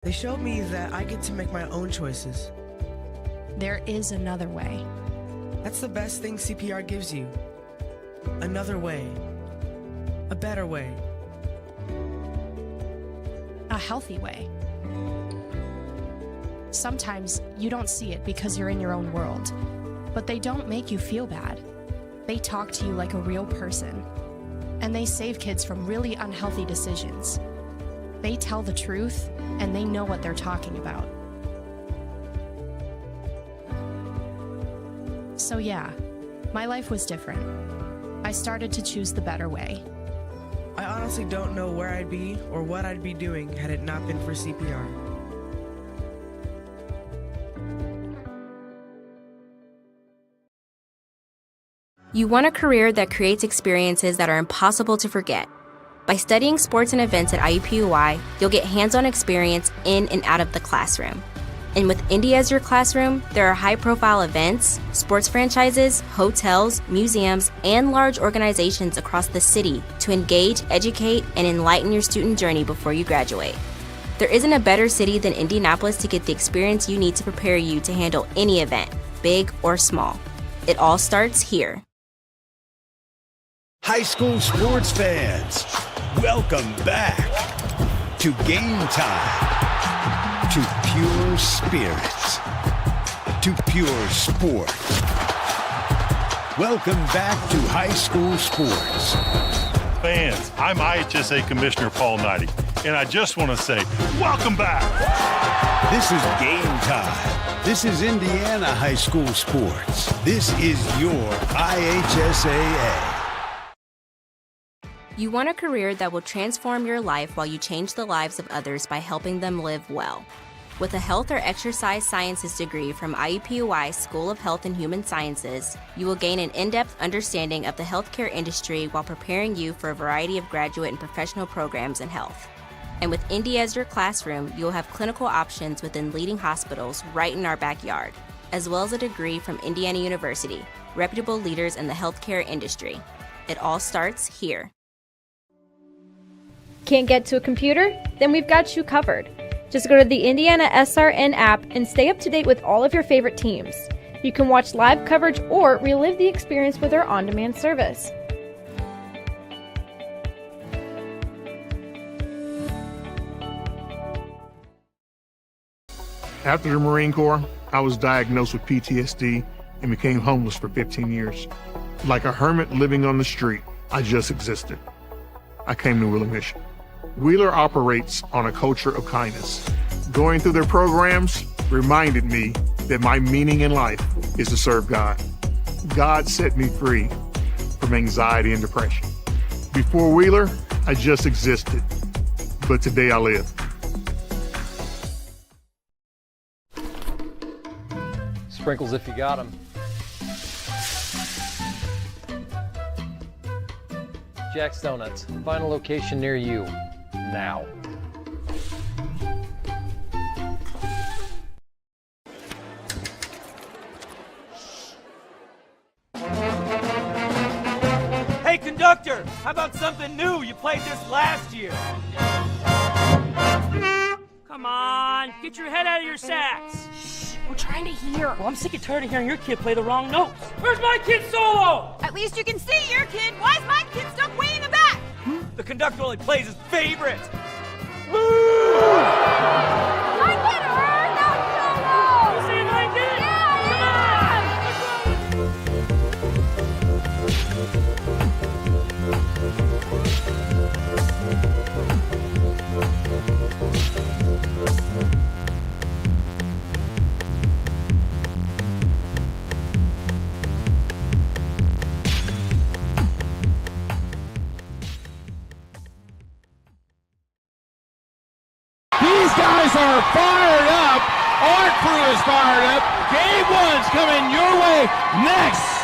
They showed me that I get to make my own choices. There is another way. That's the best thing CPR gives you. Another way. A better way. A healthy way. Sometimes you don't see it because you're in your own world, but they don't make you feel bad. They talk to you like a real person, and they save kids from really unhealthy decisions. They tell the truth, and they know what they're talking about. So yeah, my life was different. I started to choose the better way. I honestly don't know where I'd be or what I'd be doing had it not been for CPR. You want a career that creates experiences that are impossible to forget. By studying sports and events at IUPUI, you'll get hands-on experience in and out of the classroom. And with Indy as your classroom, there are high-profile events, sports franchises, hotels, museums, and large organizations across the city to engage, educate, and enlighten your student journey before you graduate. There isn't a better city than Indianapolis to get the experience you need to prepare you to handle any event, big or small. It all starts here. High school sports fans, welcome back to Game Time, to pure spirits, to pure sport. Welcome back to high school sports. Fans, I'm IHSAA Commissioner Paul Knighty, and I just want to say, welcome back. This is Game Time. This is Indiana high school sports. This is your IHSAA. You want a career that will transform your life while you change the lives of others by helping them live well. With a health or exercise sciences degree from IUPUI School of Health and Human Sciences, you will gain an in-depth understanding of the healthcare industry while preparing you for a variety of graduate and professional programs in health. And with Indy as your classroom, you will have clinical options within leading hospitals right in our backyard, as well as a degree from Indiana University, reputable leaders in the healthcare industry. It all starts here. Can't get to a computer? Then we've got you covered. Just go to the IndianaSRN app and stay up to date with all of your favorite teams. You can watch live coverage or relive the experience with our on-demand service. After the Marine Corps, I was diagnosed with PTSD and became homeless for 15 years. Like a hermit living on the street, I just existed. I came to Wheeler Mission. Wheeler operates on a culture of kindness. Going through their programs reminded me that my meaning in life is to serve God. God set me free from anxiety and depression. Before Wheeler, I just existed, but today I live. Sprinkles if you got them. Jack's Donuts, find a location near you, now. Hey conductor, how about something new? You played this last year. Come on, get your head out of your sacks. Shh, we're trying to hear. Well, I'm sick and tired of hearing your kid play the wrong notes. Where's my kid solo? At least you can see your kid. Why is my kid stuck way in the back? The conductor only plays his favorite. My kid heard that solo! You see my kid? These guys are fired up. Our crew is fired up. Game one's coming your way next.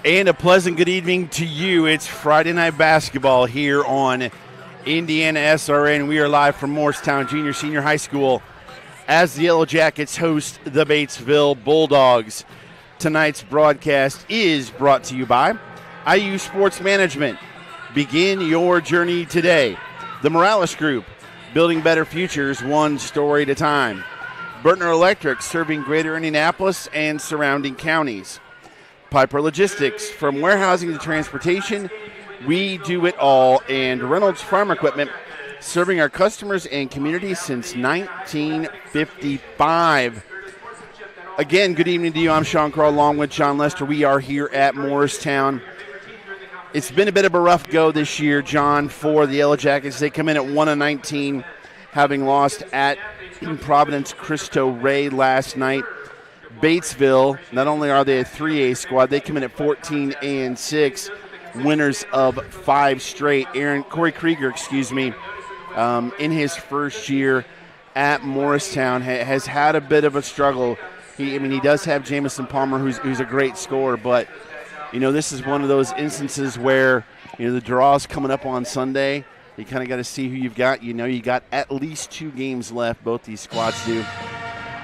And a pleasant good evening to you. It's Friday Night Basketball here on IndianaSRN. We are live from Morristown Junior Senior High School as the Yellow Jackets host the Batesville Bulldogs. Tonight's broadcast is brought to you by IU Sports Management. Begin your journey today. The Morales Group, building better futures one story at a time. Burtner Electric, serving greater Indianapolis and surrounding counties. Piper Logistics, from warehousing to transportation, we do it all. And Reynolds Farm Equipment, serving our customers and communities since 1955. Again, good evening to you. I'm Sean Crow along with John Lester. We are here at Morristown. It's been a bit of a rough go this year, John, for the Yellow Jackets. They come in at 1-19, having lost at Providence Cristo Rey last night. Batesville, not only are they a 3A squad, they come in at 14-6, winners of 5 straight. Corey Krieger, in his first year at Morristown, has had a bit of a struggle. He does have Jamison Palmer, who's a great scorer, but this is one of those instances where the draw's coming up on Sunday. You kind of got to see who you've got. You got at least 2 games left. Both these squads do.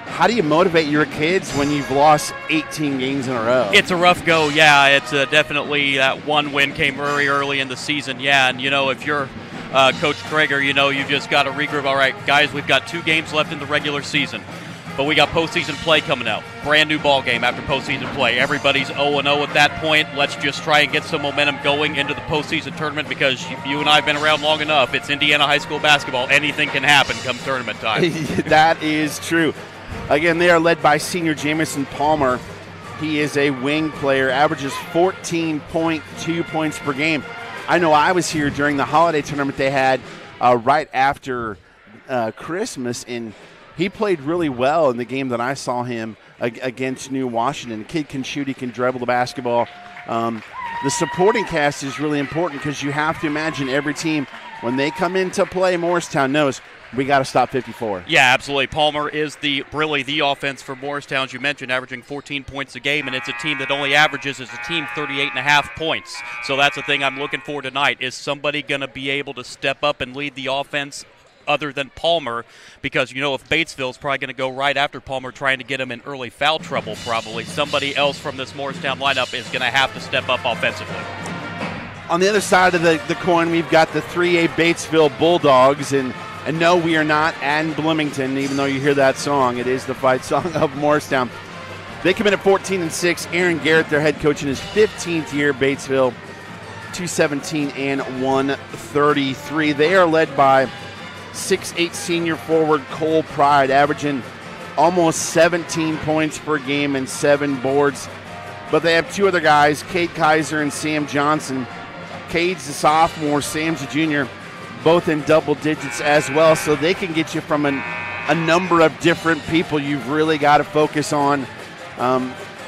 How do you motivate your kids when you've lost 18 games in a row? It's a rough go, yeah. It's definitely that one win came very early in the season, yeah. And, if you're Coach Krager, you've just got to regroup. All right, guys, we've got 2 games left in the regular season, but we got postseason play coming out. Brand new ball game after postseason play. Everybody's 0-0 at that point. Let's just try and get some momentum going into the postseason tournament because you and I have been around long enough. It's Indiana high school basketball. Anything can happen come tournament time. That is true. Again, they are led by senior Jamison Palmer. He is a wing player, averages 14.2 points per game. I know I was here during the holiday tournament they had right after Christmas, and he played really well in the game that I saw him against New Washington. The kid can shoot, he can dribble the basketball. The supporting cast is really important because you have to imagine every team, when they come into play, Morristown knows we got to stop 54. Yeah, absolutely. Palmer is really the offense for Morristown, as you mentioned, averaging 14 points a game, and it's a team that only averages as a team 38.5 points. So that's the thing I'm looking for tonight. Is somebody going to be able to step up and lead the offense other than Palmer? Because, if Batesville's probably going to go right after Palmer trying to get him in early foul trouble probably, somebody else from this Morristown lineup is going to have to step up offensively. On the other side of the coin, we've got the 3A Batesville Bulldogs, and no, we are not in Bloomington, even though you hear that song. It is the fight song of Morristown. They come in at 14-6. Aaron Garrett, their head coach in his 15th year, Batesville, 217 and 133. They are led by 6'8 senior forward Cole Pride, averaging almost 17 points per game and 7 boards. But they have 2 other guys, Cade Kaiser and Sam Johnson. Cade's a sophomore, Sam's a junior, both in double digits as well, so they can get you from a number of different people. You've really got to focus on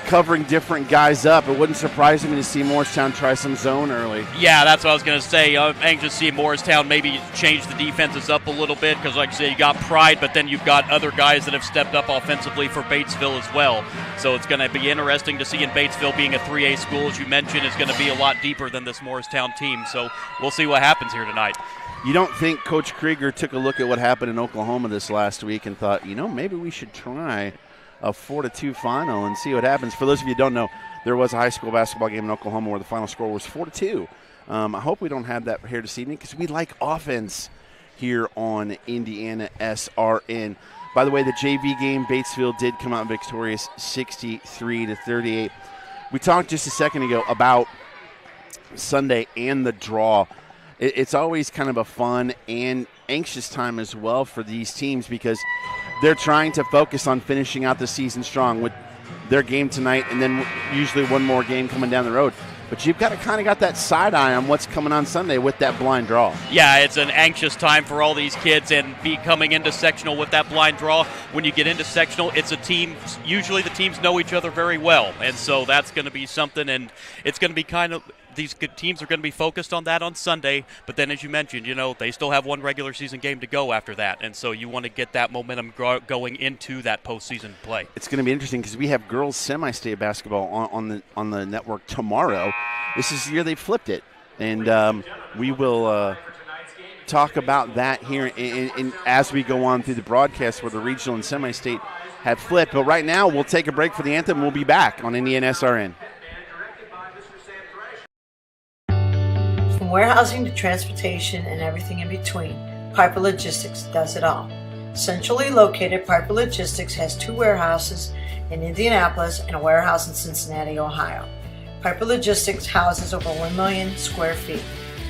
covering different guys up. It wouldn't surprise me to see Morristown try some zone early. Yeah, that's what I was going to say. I'm anxious to see Morristown maybe change the defenses up a little bit because, like I say, you got Pride, but then you've got other guys that have stepped up offensively for Batesville as well. So it's going to be interesting to see. In Batesville being a 3A school, as you mentioned, is going to be a lot deeper than this Morristown team. So we'll see what happens here tonight. You don't think Coach Krieger took a look at what happened in Oklahoma this last week and thought, maybe we should try a 4-2 final and see what happens? For those of you who don't know, there was a high school basketball game in Oklahoma where the final score was 4-2. I hope we don't have that here this evening because we like offense here on IndianaSRN. By the way, the JV game, Batesville did come out victorious 63-38. We talked just a second ago about Sunday and the draw. It's always kind of a fun and anxious time as well for these teams because they're trying to focus on finishing out the season strong with their game tonight and then usually one more game coming down the road. But you've got to kind of got that side eye on what's coming on Sunday with that blind draw. Yeah, it's an anxious time for all these kids, and be coming into sectional with that blind draw. When you get into sectional, it's a team. Usually the teams know each other very well, and so that's going to be something, and it's going to be kind of these good teams are going to be focused on that on Sunday, but then as you mentioned, they still have one regular season game to go after that, and so you want to get that momentum going into that postseason play. It's going to be interesting because we have girls semi-state basketball on the network tomorrow. This is the year they flipped it, and we will talk about that here in as we go on through the broadcast where the regional and semi-state have flipped. But right now, we'll take a break for the anthem. We'll be back on IndianaSRN. From warehousing to transportation and everything in between, Piper Logistics does it all. Centrally located, Piper Logistics has 2 warehouses in Indianapolis and a warehouse in Cincinnati, Ohio. Piper Logistics houses over 1 million square feet.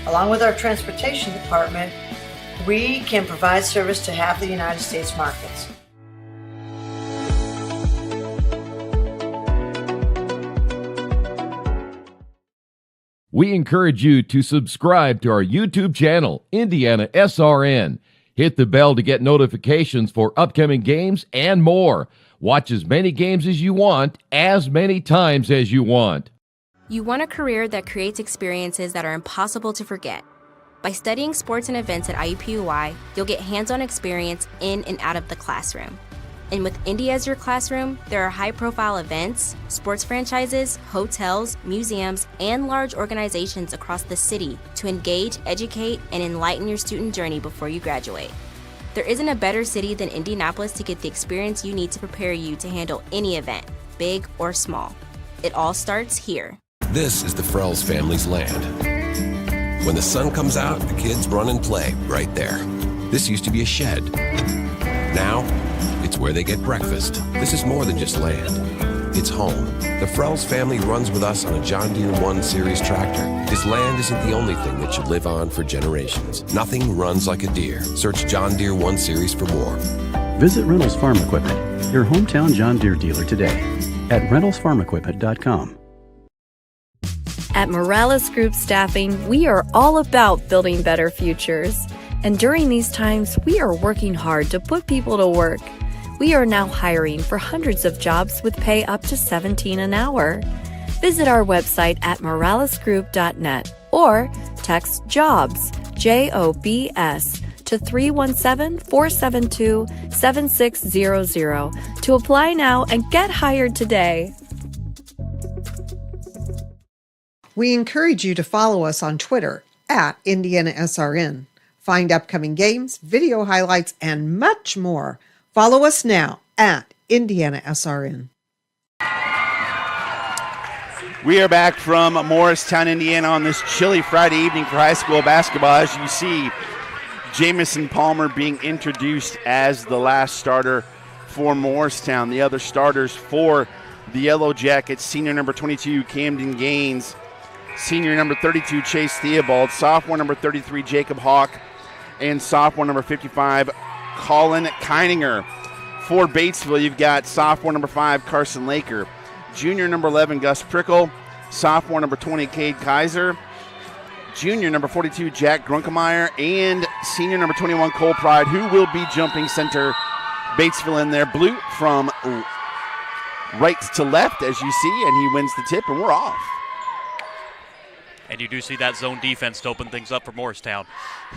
Along with our transportation department, we can provide service to half the United States markets. We encourage you to subscribe to our YouTube channel, IndianaSRN. Hit the bell to get notifications for upcoming games and more. Watch as many games as you want, as many times as you want. You want a career that creates experiences that are impossible to forget. By studying sports and events at IUPUI, you'll get hands-on experience in and out of the classroom. And with Indy as your classroom, there are high-profile events, sports franchises, hotels, museums, and large organizations across the city to engage, educate, and enlighten your student journey before you graduate. There isn't a better city than Indianapolis to get the experience you need to prepare you to handle any event, big or small. It all starts here. This is the Frells family's land. When the sun comes out, the kids run and play right there. This used to be a shed. Now, it's where they get breakfast. This is more than just land. It's home. The Frells family runs with us on a John Deere 1 Series tractor. This land isn't the only thing that should live on for generations. Nothing runs like a Deere. Search John Deere 1 Series for more. Visit Reynolds Farm Equipment, your hometown John Deere dealer today at reynoldsfarmequipment.com. At Morales Group Staffing, we are all about building better futures. And during these times, we are working hard to put people to work. We are now hiring for hundreds of jobs with pay up to $17 an hour. Visit our website at moralesgroup.net or text JOBS, JOBS, to 317-472-7600 to apply now and get hired today. We encourage you to follow us on Twitter at IndianaSRN. Find upcoming games, video highlights, and much more. Follow us now at IndianaSRN. We are back from Morristown, Indiana on this chilly Friday evening for high school basketball. As you see, Jamison Palmer being introduced as the last starter for Morristown. The other starters for the Yellow Jackets, senior number 22, Camden Gaines, senior number 32, Chase Theobald, sophomore number 33, Jacob Hawk, and sophomore number 55, Colin Keininger. For Batesville, you've got sophomore number 5, Carson Laker, junior number 11, Gus Prickle, sophomore number 20, Cade Kaiser, junior number 42, Jack Grunkemeyer, and senior number 21, Cole Pride, who will be jumping center. Batesville in there, blue from right to left, as you see, and he wins the tip, and we're off. And you do see that zone defense to open things up for Morristown.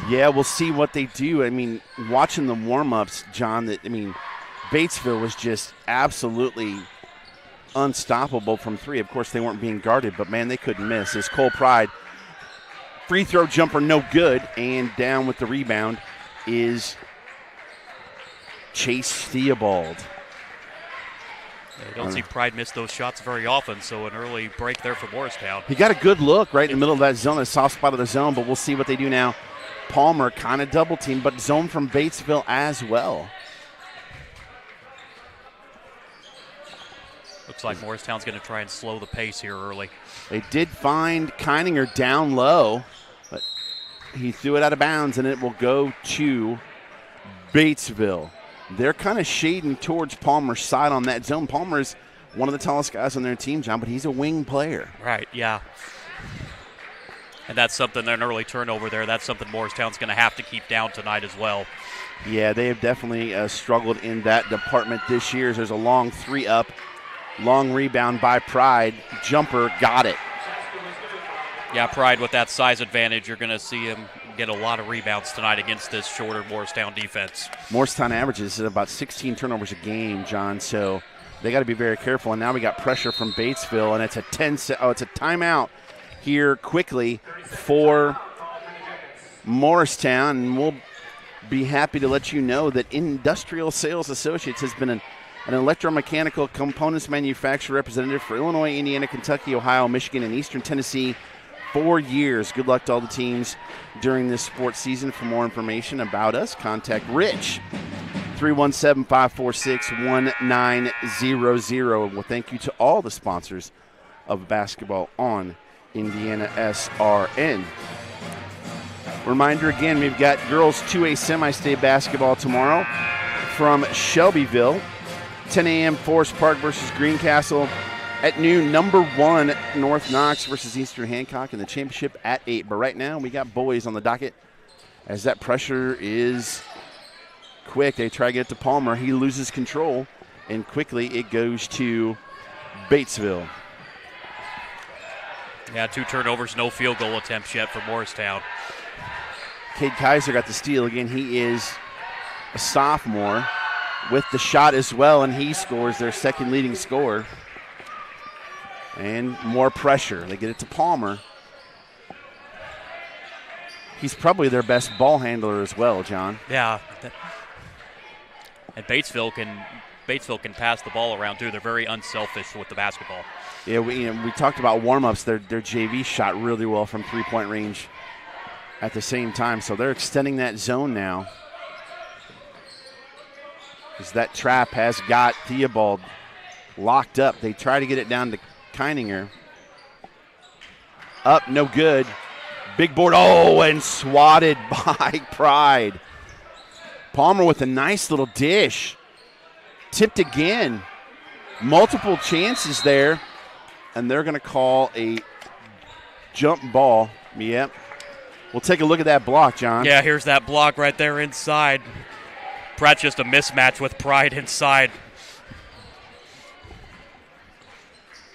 Yeah, we'll see what they do. I mean, watching the warm-ups, John, Batesville was just absolutely unstoppable from three. Of course, they weren't being guarded, but, man, they couldn't miss. As Cole Pride, free throw jumper no good, and down with the rebound is Chase Theobald. You don't see Pride miss those shots very often, so an early break there for Morristown. He got a good look right in the middle of that zone, a soft spot of the zone, but we'll see what they do now. Palmer kind of double team, but zone from Batesville as well. Looks like Morristown's going to try and slow the pace here early. They did find Keininger down low, but he threw it out of bounds, and it will go to Batesville. They're kind of shading towards Palmer's side on that zone. Palmer is one of the tallest guys on their team, John, but he's a wing player. Right, yeah. And that's something, an early turnover there, that's something Morristown's going to have to keep down tonight as well. Yeah, they have definitely struggled in that department this year. There's a long three up, long rebound by Pride. Jumper, got it. Yeah, Pride with that size advantage, you're going to see him get a lot of rebounds tonight against this shorter Morristown defense. Morristown averages at about 16 turnovers a game, John, so they got to be very careful. And now we got pressure from Batesville, and it's a timeout here quickly for Morristown, and we'll be happy to let you know that Industrial Sales Associates has been an electromechanical components manufacturer representative for Illinois, Indiana, Kentucky, Ohio, Michigan, and Eastern Tennessee 4 years. Good luck to all the teams during this sports season. For more information about us, contact Rich, 317-546-1900. Well, thank you to all the sponsors of basketball on IndianaSRN. Reminder again, we've got girls 2A semi-state basketball tomorrow from Shelbyville. 10 a.m. Forest Park versus Greencastle. At noon, number 1 North Knox versus Eastern Hancock in the championship at 8. But right now, we got boys on the docket as that pressure is quick. They try to get it to Palmer. He loses control, and quickly it goes to Batesville. Yeah, 2 turnovers, no field goal attempts yet for Morristown. Cade Kaiser got the steal. Again, he is a sophomore with the shot as well, and he scores their second leading scorer. And more pressure. They get it to Palmer. He's probably their best ball handler as well, John. Yeah. And Batesville can pass the ball around, too. They're very unselfish with the basketball. Yeah, we talked about warm-ups. Their JV shot really well from three-point range at the same time, so they're extending that zone now. As that trap has got Theobald locked up. They try to get it down to Keininger. Up, no good. Big board, and swatted by Pride. Palmer with a nice little dish. Tipped again. Multiple chances there, and they're going to call a jump ball. Yep. We'll take a look at that block, John. Yeah, here's that block right there inside. Pratt's just a mismatch with Pride inside.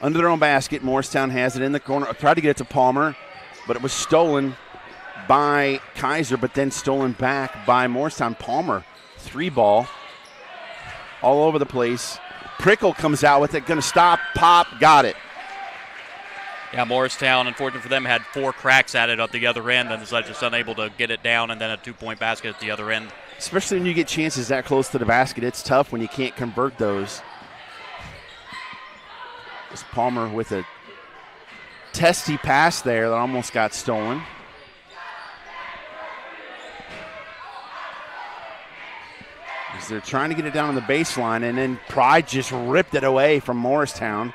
Under their own basket, Morristown has it in the corner. Tried to get it to Palmer, but it was stolen by Kaiser, but then stolen back by Morristown. Palmer, 3-ball, all over the place. Prickle comes out with it, going to stop, pop, got it. Yeah, Morristown, unfortunately for them, had 4 cracks at it at the other end, and was just unable to get it down, and then a 2-point basket at the other end. Especially when you get chances that close to the basket, it's tough when you can't convert those. It's Palmer with a testy pass there that almost got stolen. As they're trying to get it down on the baseline, and then Pride just ripped it away from Morristown.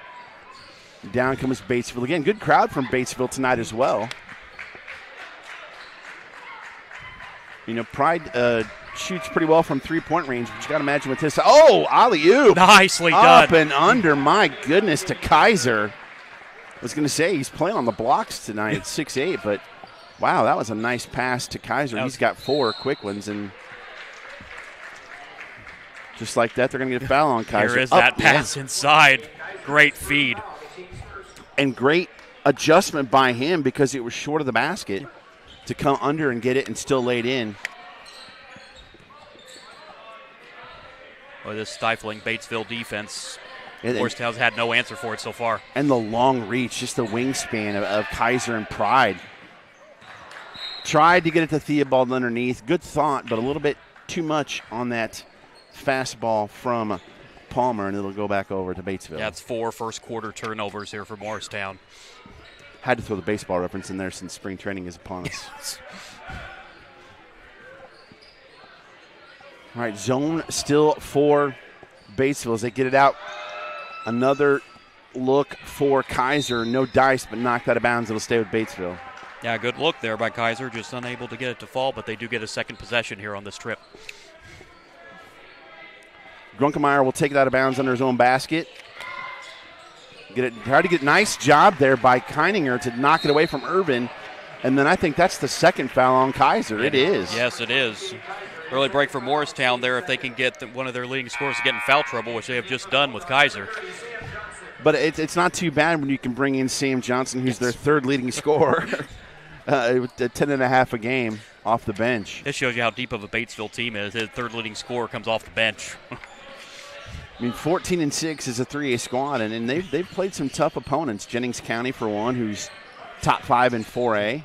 Down comes Batesville again. Good crowd from Batesville tonight as well. You know, Pride shoots pretty well from three-point range, but you got to imagine with this. Oh, alley-oop. Nicely done. Up and under, my goodness, to Kaiser. I was going to say he's playing on the blocks tonight at 6'8", but wow, that was a nice pass to Kaiser. He's got 4 quick ones, and just like that, they're going to get a foul on Kaiser. Here is that pass inside. Great feed. And great adjustment by him because it was short of the basket to come under and get it and still lay it in. Well, this stifling Batesville defense, Morristown's had no answer for it so far. And the long reach, just the wingspan of Kaiser and Pride. Tried to get it to Theobald underneath. Good thought, but a little bit too much on that fastball from Palmer, and it'll go back over to Batesville. That's 4 first-quarter turnovers here for Morristown. Had to throw the baseball reference in there since spring training is upon us. All right, zone still for Batesville as they get it out. Another look for Kaiser. No dice, but knocked out of bounds. It'll stay with Batesville. Yeah, good look there by Kaiser. Just unable to get it to fall, but they do get a second possession here on this trip. Grunkemeyer will take it out of bounds under his own basket. Try to get nice job there by Keininger to knock it away from Irvin. And then I think that's the second foul on Kaiser. It is. Yes, it is. Early break for Morristown there if they can get one of their leading scorers to get in foul trouble, which they have just done with Kaiser. But it's not too bad when you can bring in Sam Johnson, who's their third leading scorer, with 10.5 a game off the bench. This shows you how deep of a Batesville team is. His third leading scorer comes off the bench. I mean, 14-6 is a 3A squad, and they've played some tough opponents. Jennings County, for one, who's top 5 in 4A.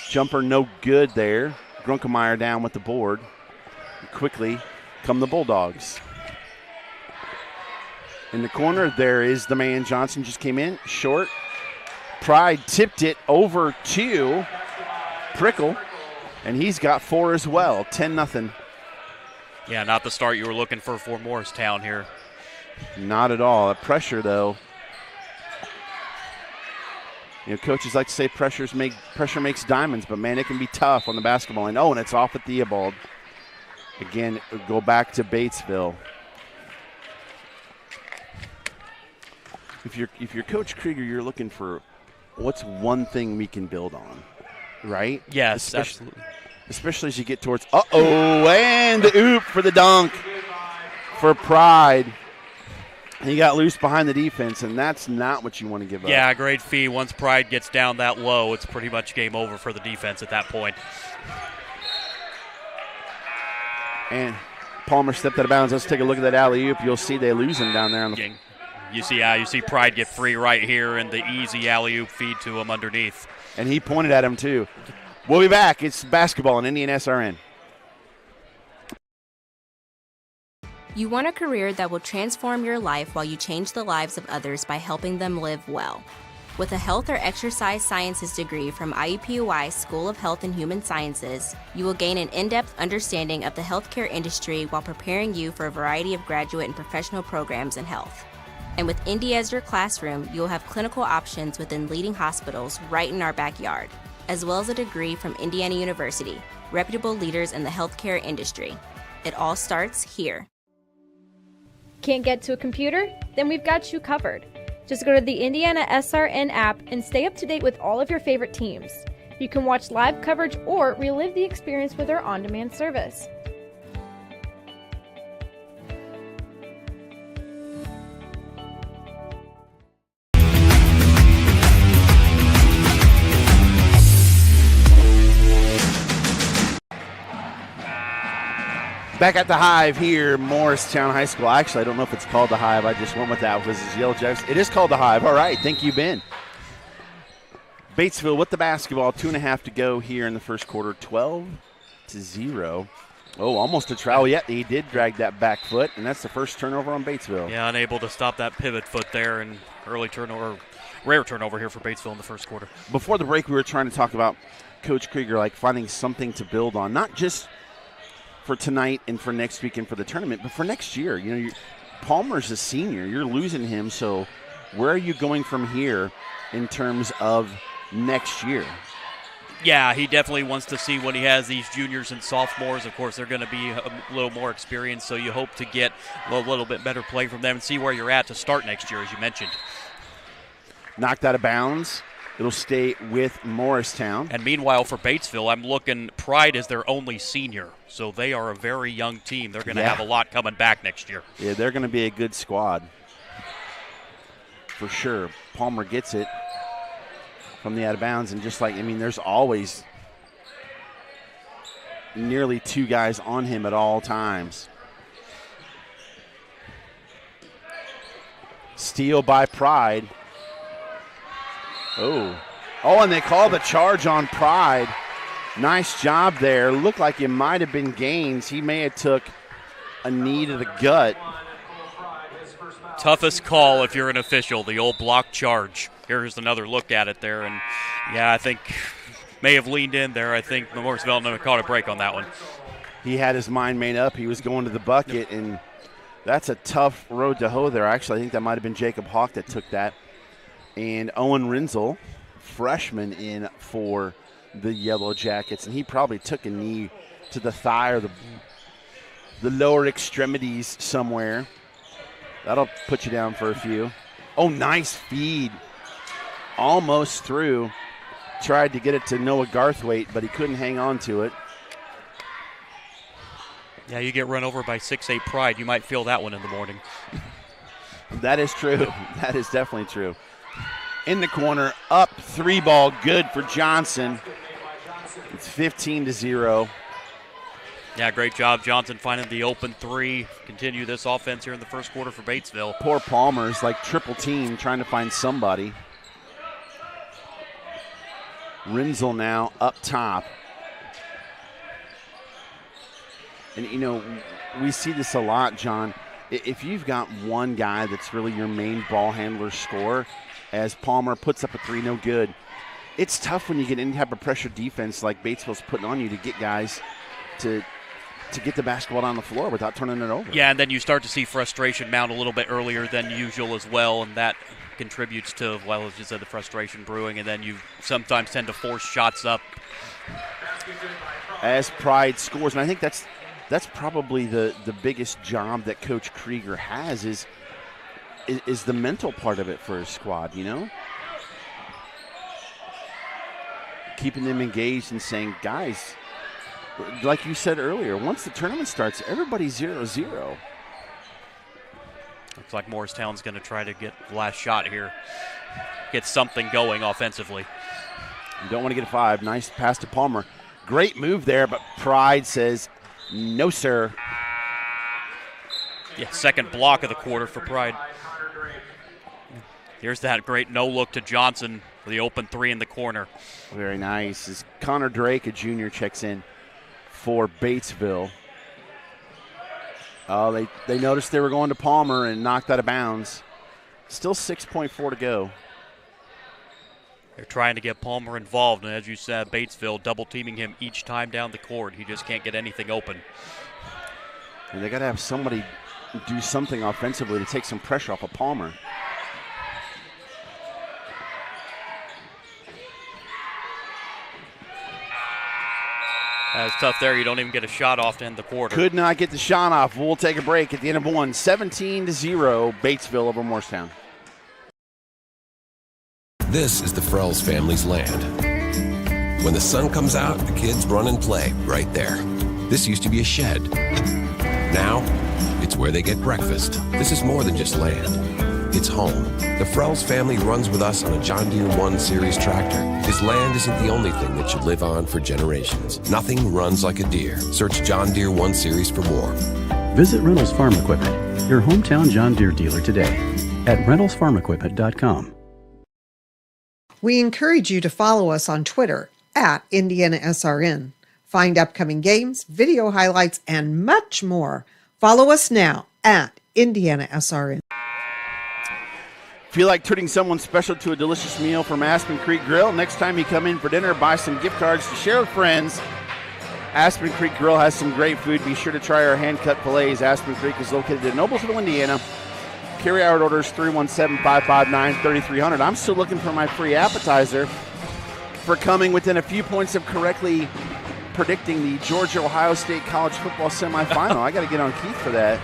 Jumper no good there. Grunkemeyer down with the board. Quickly come the Bulldogs. In the corner, there is the man. Johnson just came in, short. Pride tipped it over to Prickle, and he's got 4 as well, 10-0. Yeah, not the start you were looking for Morristown here. Not at all. That pressure, though. You know, coaches like to say pressure makes diamonds, but, man, it can be tough on the basketball line. Oh, and it's off at Theobald. Again, go back to Batesville. If you're Coach Krieger, you're looking for what's one thing we can build on, right? Yes, absolutely. Especially as you get towards, and the oop for the dunk for Pride. He got loose behind the defense, and that's not what you want to give up. Yeah, great fee. Once Pride gets down that low, it's pretty much game over for the defense at that point. And Palmer stepped out of bounds. Let's take a look at that alley-oop. You'll see they lose him down there on the You see Pride get free right here, and the easy alley-oop feed to him underneath. And he pointed at him, too. We'll be back. It's basketball on IndianaSRN. You want a career that will transform your life while you change the lives of others by helping them live well. With a health or exercise sciences degree from IUPUI School of Health and Human Sciences, you will gain an in-depth understanding of the healthcare industry while preparing you for a variety of graduate and professional programs in health. And with Indy as your classroom, you'll have clinical options within leading hospitals right in our backyard, as well as a degree from Indiana University, reputable leaders in the healthcare industry. It all starts here. Can't get to a computer? Then we've got you covered. Just go to the IndianaSRN app and stay up to date with all of your favorite teams. You can watch live coverage or relive the experience with our on-demand service. Back at the Hive here, Morristown High School. Actually, I don't know if it's called the Hive. I just went with that because it's Yellow Jackets. It is called the Hive. All right. Thank you, Ben. Batesville with the basketball. 2.5 to go here in the first quarter. 12-0. Oh, almost a trial yet. He did drag that back foot, and that's the first turnover on Batesville. Yeah, unable to stop that pivot foot there, and early turnover, rare turnover here for Batesville in the first quarter. Before the break, we were trying to talk about Coach Krieger, like finding something to build on, not just for tonight and for next week and for the tournament, but for next year. You know, Palmer's a senior. You're losing him, so where are you going from here in terms of next year? Yeah, he definitely wants to see when he has these juniors and sophomores. Of course, they're going to be a little more experienced, so you hope to get a little bit better play from them and see where you're at to start next year, as you mentioned. Knocked out of bounds. It'll stay with Morristown. And meanwhile, for Batesville, I'm looking, Pride is their only senior, so they are a very young team. They're going to have a lot coming back next year. Yeah, they're going to be a good squad for sure. Palmer gets it from the out of bounds, and just like, I mean, there's always nearly 2 guys on him at all times. Steal by Pride. Oh, and they call the charge on Pride. Nice job there. Looked like it might have been Gaines. He may have took a knee to the gut. Toughest call if you're an official, the old block charge. Here's another look at it there, and yeah, I think may have leaned in there. I think Morrisville caught a break on that one. He had his mind made up. He was going to the bucket, and that's a tough road to hoe there. Actually, I think that might have been Jacob Hawk that took that. And Owen Renzel, freshman, in for the Yellow Jackets, and he probably took a knee to the thigh or the lower extremities somewhere. That'll put you down for a few. Oh, nice feed. Almost through. Tried to get it to Noah Garthwaite, but he couldn't hang on to it. Yeah, you get run over by 6'8 Pride. You might feel that one in the morning. That is true. That is definitely true. In the corner, up 3 ball, good for Johnson. It's 15-0. Yeah, great job, Johnson, finding the open 3. Continue this offense here in the first quarter for Batesville. Poor Palmer's like triple team trying to find somebody. Renzel now up top. And, you know, we see this a lot, John. If you've got one guy that's really your main ball handler scorer, as Palmer puts up a 3, no good, it's tough when you get any type of pressure defense like Batesville's putting on you to get guys to get the basketball down the floor without turning it over. Yeah, and then you start to see frustration mount a little bit earlier than usual as well, and that contributes to, well, as you said, the frustration brewing, and then you sometimes tend to force shots up. As Pride scores, and I think that's probably the biggest job that Coach Krieger has is the mental part of it for his squad, you know? Keeping them engaged and saying, guys, like you said earlier, once the tournament starts, everybody's 0-0. Looks like Morristown's going to try to get the last shot here, get something going offensively. You don't want to get a 5. Nice pass to Palmer. Great move there, but Pride says, no, sir. Yeah, second block of the quarter for Pride. Here's that great no-look to Johnson for the open 3 in the corner. Very nice. As Connor Drake, a junior, checks in for Batesville. Oh, they noticed they were going to Palmer and knocked out of bounds. Still 6.4 to go. They're trying to get Palmer involved, and as you said, Batesville double-teaming him each time down the court. He just can't get anything open. And they got to have somebody do something offensively to take some pressure off of Palmer. It's tough there. You don't even get a shot off to end the quarter. Could not get the shot off. We'll take a break at the end of 1. 17-0, Batesville over Morristown. This is the Frells family's land. When the sun comes out, the kids run and play right there. This used to be a shed. Now, it's where they get breakfast. This is more than just land. It's home. The Frells family runs with us on a John Deere 1 Series tractor. His land isn't the only thing that should live on for generations. Nothing runs like a Deere. Search John Deere 1 Series for more. Visit Reynolds Farm Equipment, your hometown John Deere dealer today at reynoldsfarmequipment.com. We encourage you to follow us on Twitter at IndianaSRN. Find upcoming games, video highlights, and much more. Follow us now at IndianaSRN. Feel like treating someone special to a delicious meal from Aspen Creek Grill? Next time you come in for dinner, buy some gift cards to share with friends. Aspen Creek Grill has some great food. Be sure to try our hand-cut fillets. Aspen Creek is located in Noblesville, Indiana. Carry-out orders 317-559-3300. I'm still looking for my free appetizer for coming within a few points of correctly predicting the Georgia-Ohio State college football semifinal. I got to get on Keith for that.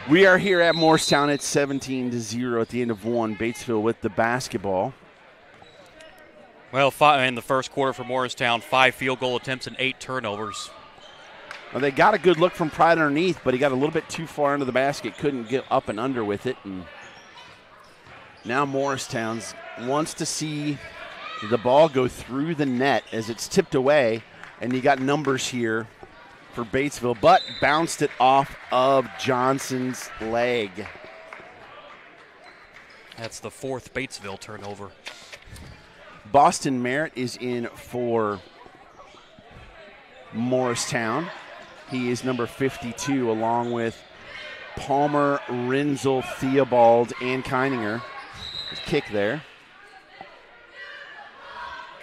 We are here at Morristown. It's 17-0 at the end of 1. Batesville with the basketball. Well, in the first quarter for Morristown, 5 field goal attempts and 8 turnovers. Well, they got a good look from Pride underneath, but he got a little bit too far into the basket, couldn't get up and under with it. And now Morristown wants to see the ball go through the net as it's tipped away, and you got numbers here for Batesville, but bounced it off of Johnson's leg. That's the 4th Batesville turnover. Boston Merritt is in for Morristown. He is number 52, along with Palmer, Renzel, Theobald, and Keininger. Kick there.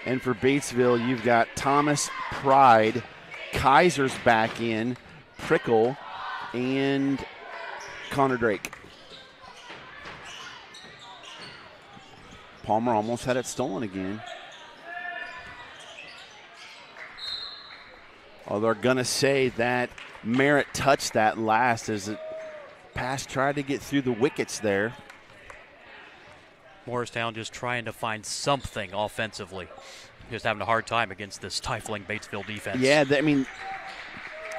And for Batesville, you've got Thomas, Pride, Kaiser's back in, Prickle, and Connor Drake. Palmer almost had it stolen again. Oh, they're going to say that Merritt touched that last as the pass tried to get through the wickets there. Morristown just trying to find something offensively. Just having a hard time against this stifling Batesville defense. Yeah, I mean,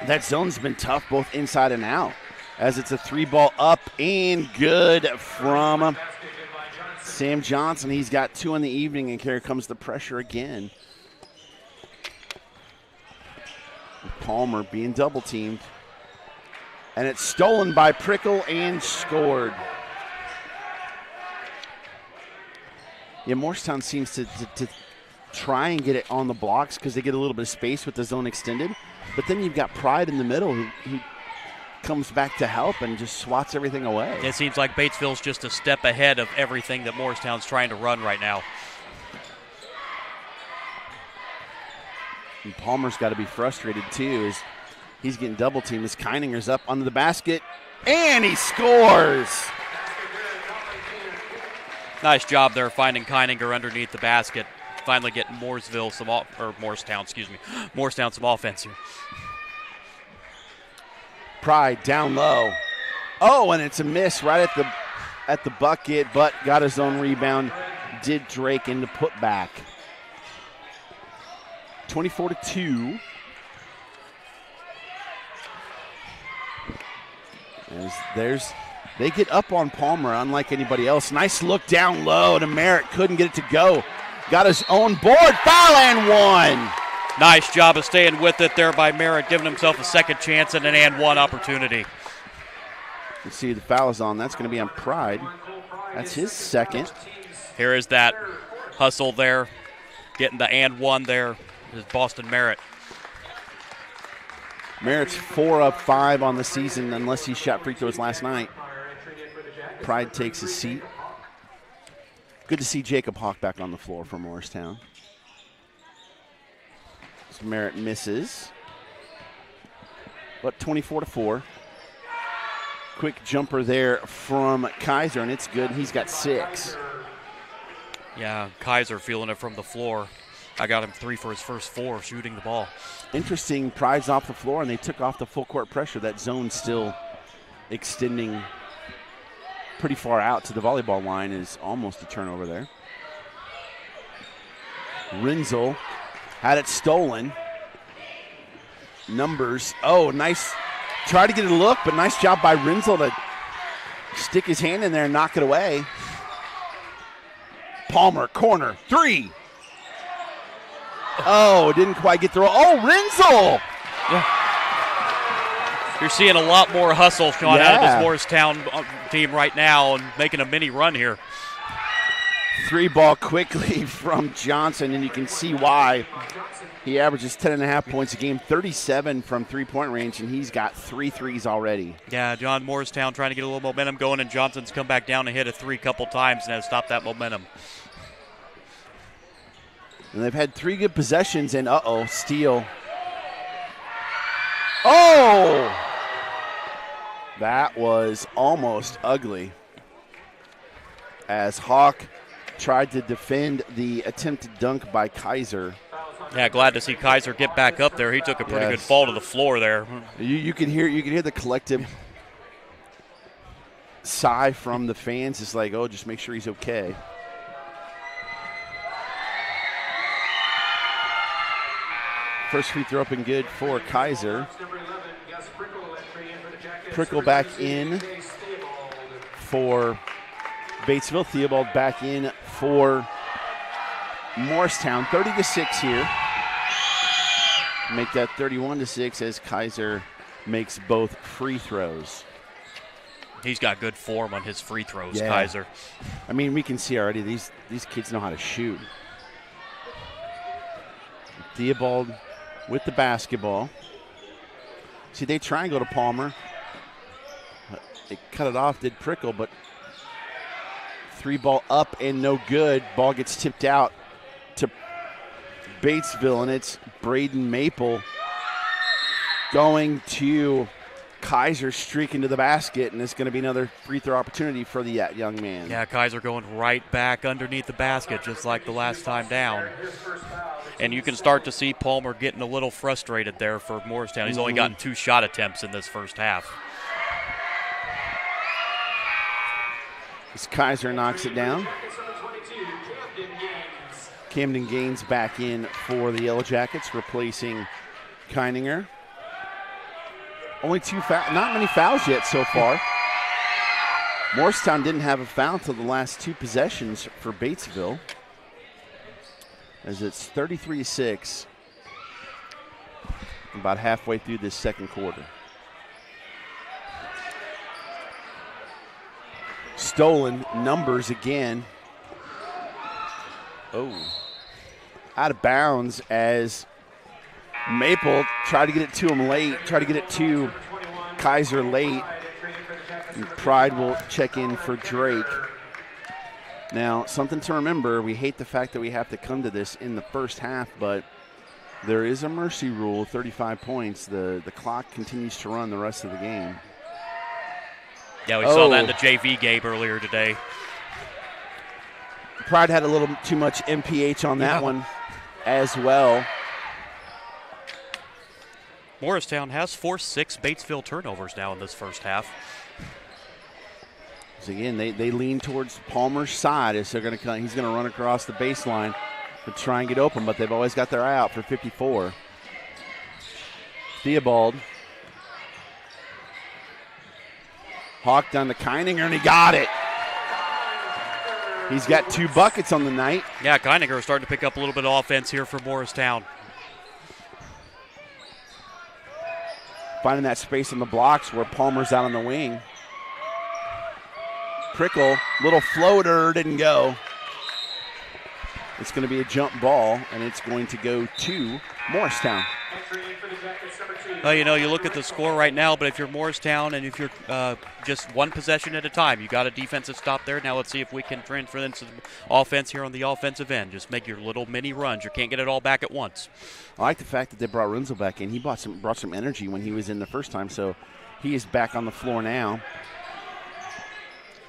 that zone's been tough both inside and out. as it's a 3-ball up and good from Sam Johnson. He's got 2 in the evening, and here comes the pressure again. Palmer being double-teamed. And it's stolen by Prickle and scored. Yeah, Morristown seems to try and get it on the blocks because they get a little bit of space with the zone extended. But then you've got Pride in the middle who comes back to help and just swats everything away. It seems like Batesville's just a step ahead of everything that Morristown's trying to run right now. And Palmer's got to be frustrated too as he's getting double teamed as Keininger's up under the basket, and he scores! Nice job there finding Keininger underneath the basket. Finally getting Morristown some offense here. Pride down low. Oh, and it's a miss right at the bucket, but got his own rebound. Did Drake into putback. 24-2. They get up on Palmer unlike anybody else. Nice look down low to Merritt. Couldn't get it to go. Got his own board. Foul and one. Nice job of staying with it there by Merritt, giving himself a second chance and an and one opportunity. You see the foul is on. That's going to be on Pride. That's his second. Here is that hustle there. Getting the and one there is Boston Merritt. Merritt's 4 of 5 on the season unless he shot free throws last night. Pride takes his seat. Good to see Jacob Hawk back on the floor for Morristown. So Merritt misses. But 24-4. Quick jumper there from Kaiser, and it's good. He's got 6. Yeah, Kaiser feeling it from the floor. I got him 3 for his first 4 shooting the ball. Interesting, Pride's off the floor, and they took off the full court pressure. That zone still extending pretty far out to the volleyball line is almost a turnover there. Renzel had it stolen. Numbers. Oh, nice. Tried to get a look, but nice job by Renzel to stick his hand in there and knock it away. Palmer, corner, 3. Oh, didn't quite get through. Oh, Renzel! Yeah. You're seeing a lot more hustle, Sean, out of this Morristown team right now and making a mini run here. 3-ball quickly from Johnson, and you can see why. He averages 10.5 points a game, 37 from three-point range, and he's got 3 threes already. Yeah, John Morristown trying to get a little momentum going, and Johnson's come back down and hit a 3 couple times and has stopped that momentum. And they've had 3 good possessions, and steal. Oh! That was almost ugly as Hawk tried to defend the attempted dunk by Kaiser. Yeah, glad to see Kaiser get back up there. He took a pretty good fall to the floor there. You can hear the collective sigh from the fans. It's like, oh, just make sure he's okay. First free throw up and good for Kaiser. Prickle back in for Batesville. Theobald back in for Morristown. 30-6 here. Make that 31-6 as Kaiser makes both free throws. He's got good form on his free throws, Kaiser. I mean, we can see already these kids know how to shoot. Theobald with the basketball. See, they try and go to Palmer. They cut it off, did Prickle, but 3-ball up and no good. Ball gets tipped out to Batesville, and it's Braden Maple going to Kaiser, streaking to the basket, and it's going to be another free throw opportunity for the young man. Yeah, Kaiser going right back underneath the basket, just like the last time down. And you can start to see Palmer getting a little frustrated there for Morristown. He's only gotten 2 shot attempts in this first half. As Kaiser knocks it down. Camden Gaines back in for the Yellow Jackets, replacing Keininger. Only not many fouls yet so far. Morristown didn't have a foul until the last 2 possessions for Batesville, as it's 33-6, about halfway through this second quarter. Stolen numbers again. Oh, out of bounds as Maple tried to get it to him late, tried to get it to Kaiser late. And Pride will check in for Drake. Now, something to remember, we hate the fact that we have to come to this in the first half, but there is a mercy rule, 35 points. The clock continues to run the rest of the game. Yeah, we saw that in the JV game earlier today. Pride had a little too much MPH on that one as well. Morristown has forced 6 Batesville turnovers now in this first half. So again, they lean towards Palmer's side as he's going to run across the baseline to try and get open, but they've always got their eye out for 54. Theobald. Hawk down to Keininger, and he got it. He's got 2 buckets on the night. Yeah, Keininger is starting to pick up a little bit of offense here for Morristown. Finding that space in the blocks where Palmer's out on the wing. Prickle, little floater, didn't go. It's going to be a jump ball, and it's going to go to Morristown. Well, you look at the score right now, but if you're Morristown and if you're just 1 possession at a time, you got a defensive stop there. Now let's see if we can transfer into offense here on the offensive end. Just make your little mini runs. You can't get it all back at once. I like the fact that they brought Renzel back in. He brought some energy when he was in the first time, so he is back on the floor now.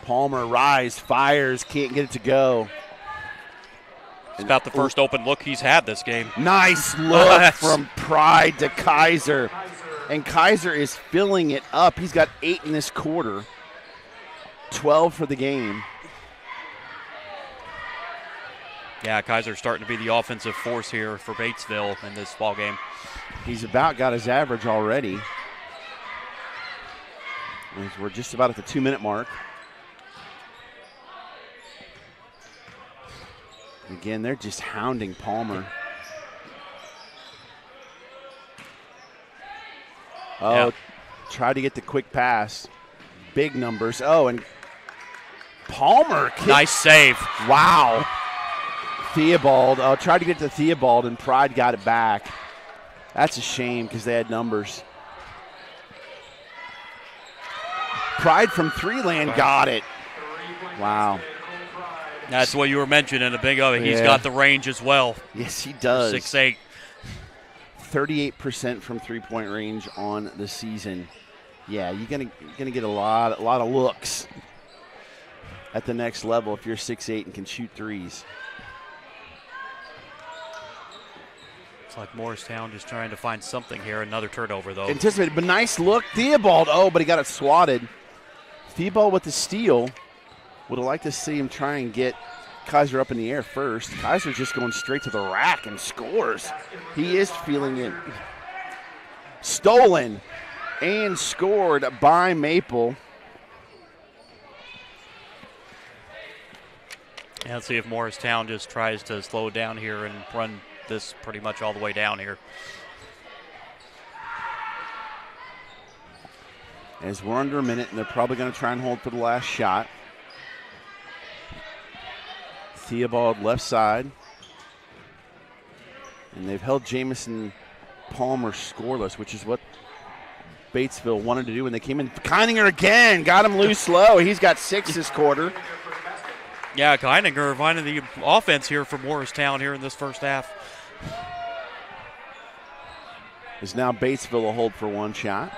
Palmer fires, can't get it to go. It's about the first open look he's had this game. Nice look from Pride to Kaiser. And Kaiser is filling it up. He's got 8 in this quarter, 12 for the game. Yeah, Kaiser's starting to be the offensive force here for Batesville in this ball game. He's about got his average already. We're just about at the 2-minute mark. Again, they're just hounding Palmer. Tried to get the quick pass. Big numbers. And Palmer. Nice save. Wow. Theobald. Tried to get to Theobald, and Pride got it back. That's a shame because they had numbers. Pride from 3-land got it. Wow. That's what you were mentioning, a big of it. He's got the range as well. Yes, he does. 6'8". 38% from three-point range on the season. Yeah, you're gonna get a lot of looks at the next level if you're 6'8" and can shoot threes. It's like Morristown just trying to find something here. Another turnover, though. Anticipated, but nice look. Theobald, but he got it swatted. Theobald with the steal. Would have liked to see him try and get Kaiser up in the air first. Kaiser's just going straight to the rack and scores. He is feeling it. Stolen and scored by Maple. And let's see if Morristown just tries to slow down here and run this pretty much all the way down here. As we're under a minute, and they're probably going to try and hold for the last shot. Theobald left side. And they've held Jamison Palmer scoreless, which is what Batesville wanted to do when they came in. Keininger again, got him loose low. He's got 6 this quarter. Yeah, Keininger finding the offense here for Morristown here in this first half. Is now Batesville will hold for 1 shot.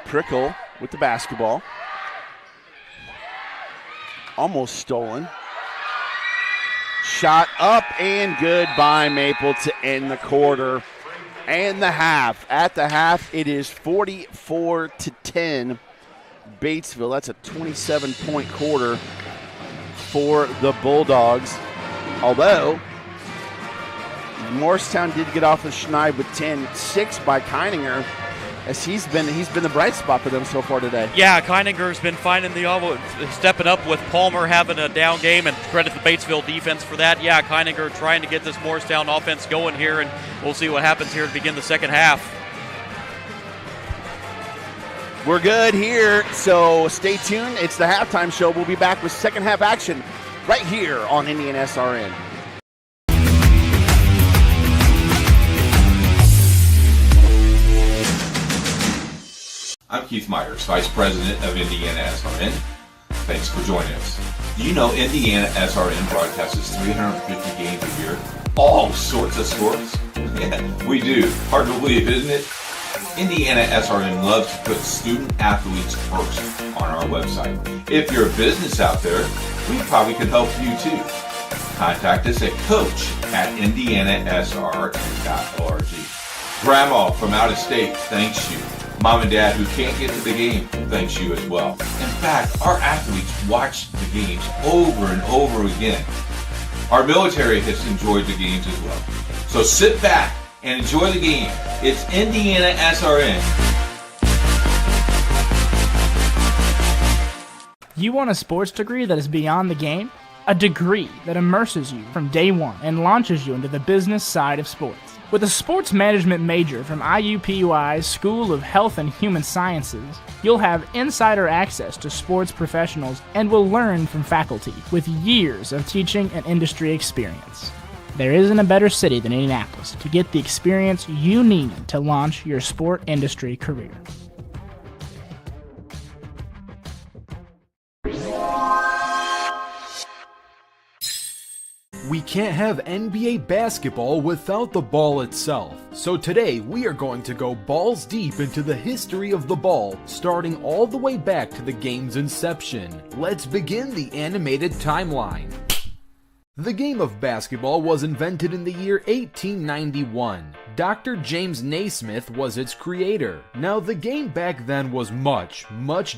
Prickle with the basketball. Almost stolen. Shot up and good by Maple to end the quarter and the half. At the half, it is 44-10. Batesville, that's a 27-point quarter for the Bulldogs. Although Morristown did get off the schneid with 10-6 by Keininger, as he's been the bright spot for them so far today. Yeah, Keininger's been finding stepping up with Palmer having a down game, and credit the Batesville defense for that. Yeah, Keininger trying to get this Morristown offense going here, and we'll see what happens here to begin the second half. We're good here, so stay tuned. It's the halftime show. We'll be back with second half action right here on IndianaSRN. I'm Keith Myers, Vice President of IndianaSRN. Thanks for joining us. Do you know IndianaSRN broadcasts 350 games a year? All sorts of sports? Yeah, we do. Hard to believe, isn't it? IndianaSRN loves to put student athletes first on our website. If you're a business out there, we probably could help you too. Contact us at coach@indianasrn.org. Grandma from out of state thanks you. Mom and Dad who can't get to the game thanks you as well. In fact, our athletes watch the games over and over again. Our military has enjoyed the games as well. So sit back and enjoy the game. It's IndianaSRN. You want a sports degree that is beyond the game? A degree that immerses you from day one and launches you into the business side of sports. With a sports management major from IUPUI's School of Health and Human Sciences, you'll have insider access to sports professionals and will learn from faculty with years of teaching and industry experience. There isn't a better city than Indianapolis to get the experience you need to launch your sport industry career. We can't have NBA basketball without the ball itself. So today we are going to go balls deep into the history of the ball, starting all the way back to the game's inception. Let's begin the animated timeline. The game of basketball was invented in the year 1891. Dr. James Naismith was its creator. Now, the game back then was much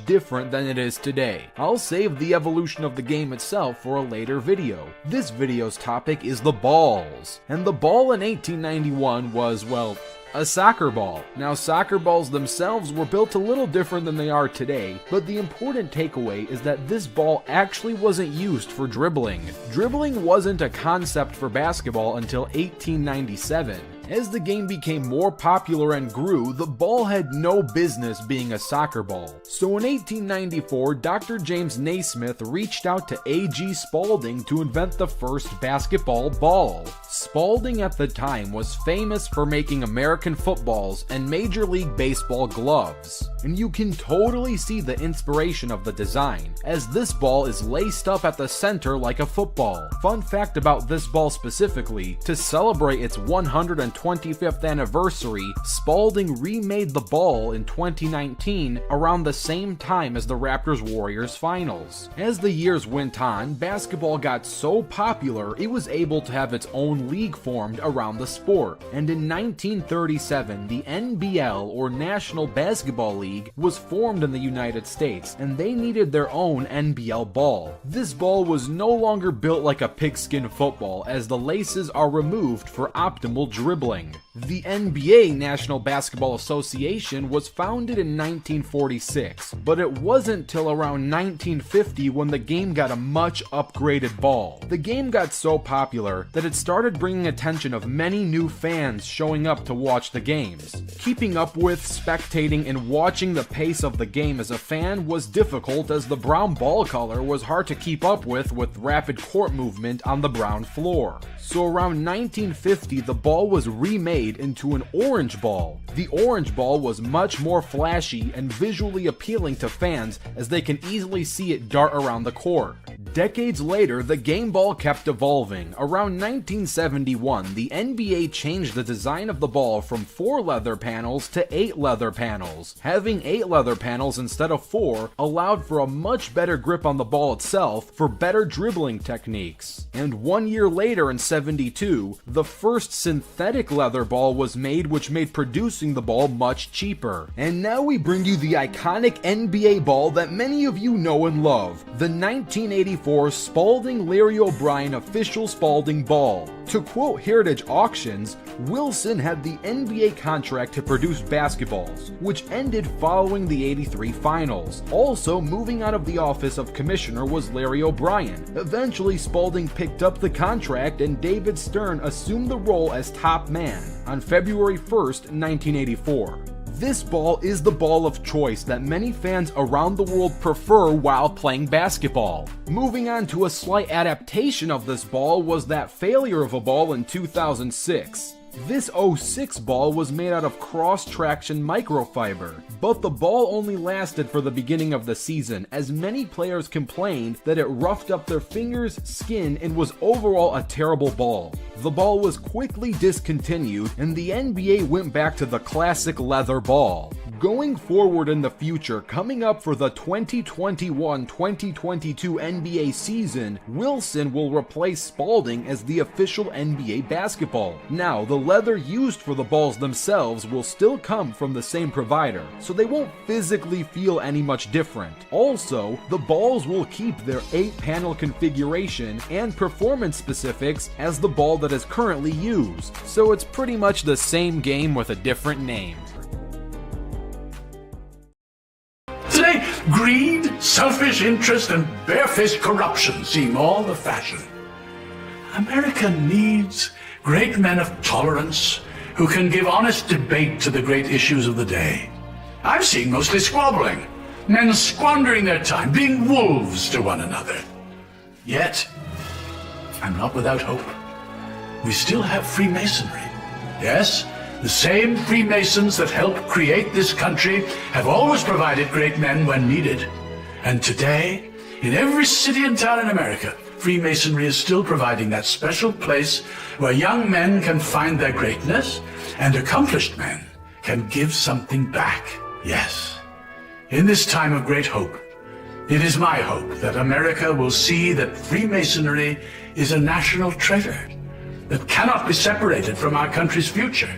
different than it is today. I'll save the evolution of the game itself for a later video. This video's topic is the balls. And the ball in 1891 was, well, a soccer ball. Now, soccer balls themselves were built a little different than they are today, but the important takeaway is that this ball actually wasn't used for dribbling. Dribbling wasn't a concept for basketball until 1897. As the game became more popular and grew, the ball had no business being a soccer ball. So in 1894, Dr. James Naismith reached out to A.G. Spalding to invent the first basketball ball. Spalding at the time was famous for making American footballs and Major League Baseball gloves. And you can totally see the inspiration of the design, as this ball is laced up at the center like a football. Fun fact about this ball specifically, to celebrate its 125th anniversary, Spalding remade the ball in 2019 around the same time as the Raptors-Warriors finals. As the years went on, basketball got so popular it was able to have its own league formed around the sport. And in 1937, the NBL, or National Basketball League, was formed in the United States, and they needed their own NBL ball. This ball was no longer built like a pigskin football, as the laces are removed for optimal dribbling. The NBA, National Basketball Association, was founded in 1946, but it wasn't till around 1950 when the game got a much upgraded ball. The game got so popular that it started bringing attention of many new fans showing up to watch the games. Keeping up with, spectating, and watching the pace of the game as a fan was difficult, as the brown ball color was hard to keep up with rapid court movement on the brown floor. So around 1950, the ball was remade into an orange ball. The orange ball was much more flashy and visually appealing to fans, as they can easily see it dart around the court. Decades later, the game ball kept evolving. Around 1971, the NBA changed the design of the ball from 4 leather panels to 8 leather panels. Having 8 leather panels instead of 4 allowed for a much better grip on the ball itself for better dribbling techniques. And 1 year later in 1972, the first synthetic leather ball was made, which made producing the ball much cheaper. And now we bring you the iconic NBA ball that many of you know and love, the 1984 Spalding Larry O'Brien official Spalding ball. To quote Heritage Auctions, Wilson had the NBA contract to produce basketballs, which ended following the '83 finals. Also moving out of the office of commissioner was Larry O'Brien. Eventually, Spalding picked up the contract and David Stern assumed the role as top man on February 1st, 1984. This ball is the ball of choice that many fans around the world prefer while playing basketball. Moving on to a slight adaptation of this ball was that failure of a ball in 2006. This '06 ball was made out of cross-traction microfiber, but the ball only lasted for the beginning of the season, as many players complained that it roughed up their fingers, skin, and was overall a terrible ball. The ball was quickly discontinued, and the NBA went back to the classic leather ball. Going forward in the future, coming up for the 2021-2022 NBA season, Wilson will replace Spalding as the official NBA basketball. Now, the leather used for the balls themselves will still come from the same provider, so they won't physically feel any much different. Also, the balls will keep their 8-panel configuration and performance specifics as the ball that is currently used, so it's pretty much the same game with a different name. Today, greed, selfish interest, and barefaced corruption seem all the fashion. America needs great men of tolerance who can give honest debate to the great issues of the day. I'm seeing mostly squabbling, men squandering their time, being wolves to one another. Yet, I'm not without hope. We still have Freemasonry. Yes, the same Freemasons that helped create this country have always provided great men when needed. And today, in every city and town in America, Freemasonry is still providing that special place where young men can find their greatness and accomplished men can give something back. Yes, in this time of great hope, it is my hope that America will see that Freemasonry is a national treasure that cannot be separated from our country's future.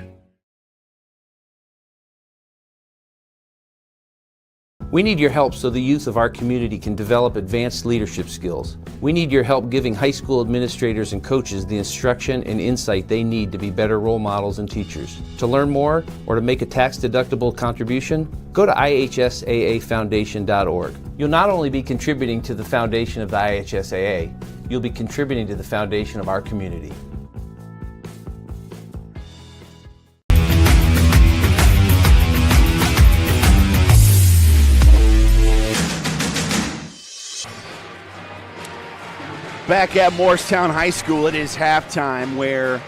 We need your help so the youth of our community can develop advanced leadership skills. We need your help giving high school administrators and coaches the instruction and insight they need to be better role models and teachers. To learn more or to make a tax-deductible contribution, go to IHSAAFoundation.org. You'll not only be contributing to the foundation of the IHSAA, you'll be contributing to the foundation of our community. Back at Morristown High School, it is halftime where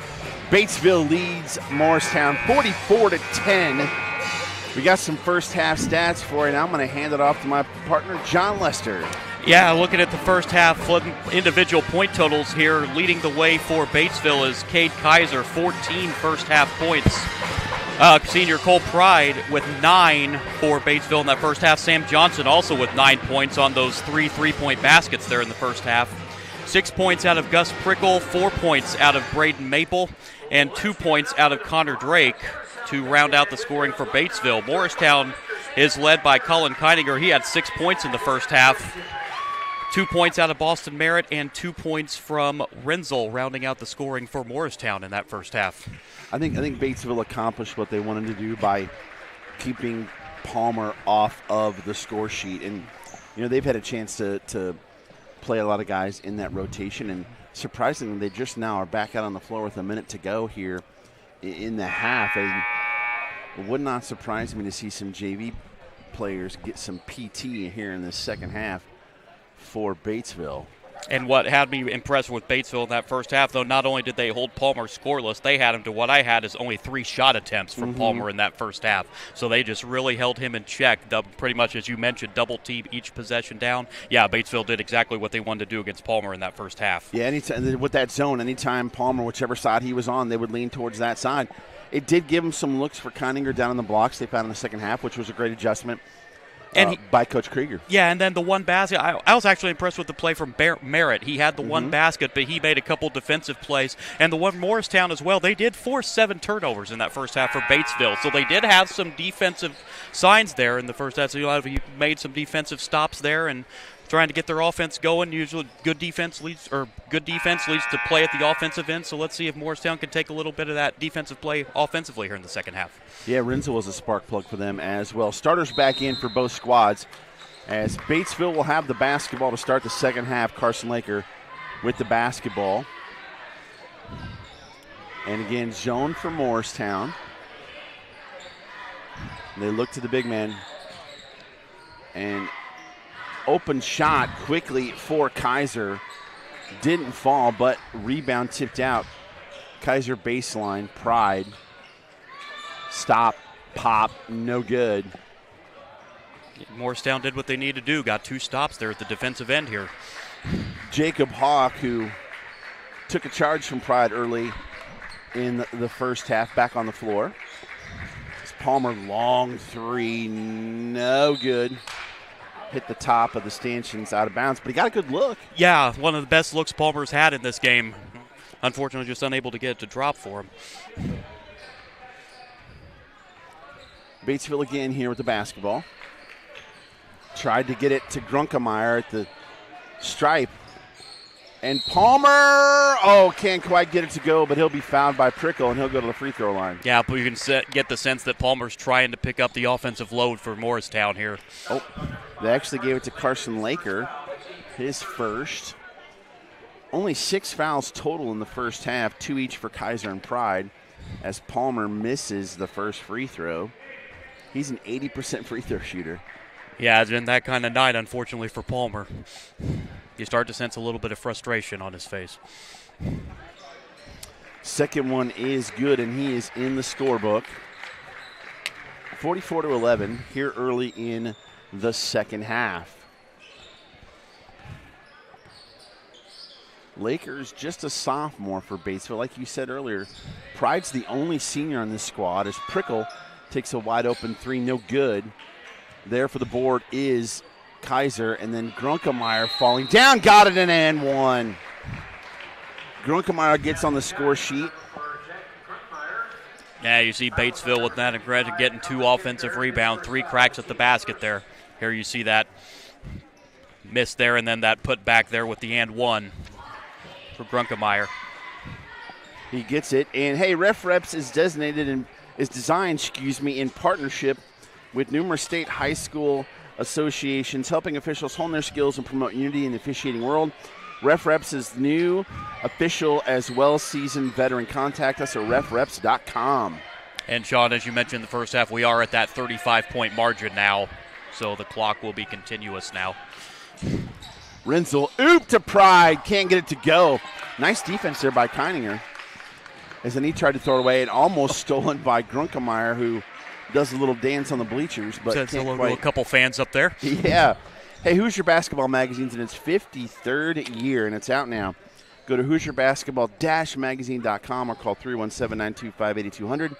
Batesville leads Morristown 44-10. We got some first half stats for you, and I'm going to hand it off to my partner, John Lester. Yeah, looking at the first half individual point totals here, leading the way for Batesville is Cade Kaiser, 14 first half points. Senior Cole Pride with 9 for Batesville in that first half. Sam Johnson also with 9 points on those 3 3-point baskets there in the first half. 6 points out of Gus Prickle, 4 points out of Braden Maple, and 2 points out of Connor Drake to round out the scoring for Batesville. Morristown is led by Colin Keininger. He had 6 points in the first half. 2 points out of Boston Merritt and 2 points from Renzel, rounding out the scoring for Morristown in that first half. I think Batesville accomplished what they wanted to do by keeping Palmer off of the score sheet. And, you know, they've had a chance to play a lot of guys in that rotation, and surprisingly, they just now are back out on the floor with a minute to go here in the half. And it would not surprise me to see some JV players get some PT here in the second half for Batesville. And what had me impressed with Batesville in that first half, though, not only did they hold Palmer scoreless, they had him to what I had is only 3 shot attempts from Palmer in that first half. So they just really held him in check, pretty much, as you mentioned, double team each possession down. Yeah, Batesville did exactly what they wanted to do against Palmer in that first half. Yeah, anytime, with that zone, anytime Palmer, whichever side he was on, they would lean towards that side. It did give him some looks for Keininger down in the blocks they found in the second half, which was a great adjustment. By Coach Krieger. Yeah, and then the one basket, I was actually impressed with the play from Merritt. He had the one basket, but he made a couple defensive plays. And the one Morristown as well, they did force 7 turnovers in that first half for Batesville. So they did have some defensive signs there in the first half. So he made some defensive stops there, and trying to get their offense going. Usually good defense leads to play at the offensive end. So let's see if Morristown can take a little bit of that defensive play offensively here in the second half. Yeah, Renzel was a spark plug for them as well. Starters back in for both squads as Batesville will have the basketball to start the second half. Carson Laker with the basketball. And again, zone for Morristown. They look to the big man. And open shot quickly for Kaiser. Didn't fall, but rebound tipped out. Kaiser baseline, Pride. Stop, pop, no good. Morristown did what they need to do. Got 2 stops there at the defensive end here. Jacob Hawk, who took a charge from Pride early in the first half, back on the floor. Palmer, long 3, no good. Hit the top of the stanchions, out of bounds, but he got a good look. Yeah, one of the best looks Palmer's had in this game. Unfortunately, just unable to get it to drop for him. Batesville again here with the basketball. Tried to get it to Grunkemeyer at the stripe. And Palmer, can't quite get it to go, but he'll be fouled by Prickle, and he'll go to the free throw line. Yeah, but you can get the sense that Palmer's trying to pick up the offensive load for Morristown here. Oh, they actually gave it to Carson Laker, his first. Only 6 fouls total in the first half, 2 each for Kaiser and Pride, as Palmer misses the first free throw. He's an 80% free throw shooter. Yeah, it's been that kind of night, unfortunately, for Palmer. You start to sense a little bit of frustration on his face. Second one is good, and he is in the scorebook. 44-11 here early in the second half. Lakers just a sophomore for Batesville. Like you said earlier, Pride's the only senior on this squad as Prickle takes a wide open 3, no good. There for the board is Kaiser, and then Grunkemeyer falling down, got it, and one. Grunkemeyer gets on the score sheet. Yeah, you see Batesville with that aggression getting 2 offensive rebounds, 3 cracks at the basket there. Here you see that miss there, and then that put back there with the and one for Grunkemeyer. He gets it, and hey, Ref Reps is designed in partnership with numerous state high school associations, helping officials hone their skills and promote unity in the officiating world. Ref Reps is new, official, as well as seasoned veteran. Contact us at refreps.com. And, Sean, as you mentioned in the first half, we are at that 35-point margin now, so the clock will be continuous now. Renzel, oop to Pride, can't get it to go. Nice defense there by Keininger. As then he tried to throw it away and almost stolen by Grunkemeyer, who does a little dance on the bleachers, but Says can't hello quite. to a couple fans up there. Yeah. Hey, Hoosier Basketball Magazine's in its 53rd year, and it's out now. Go to HoosierBasketball-magazine.com or call 317-925-8200.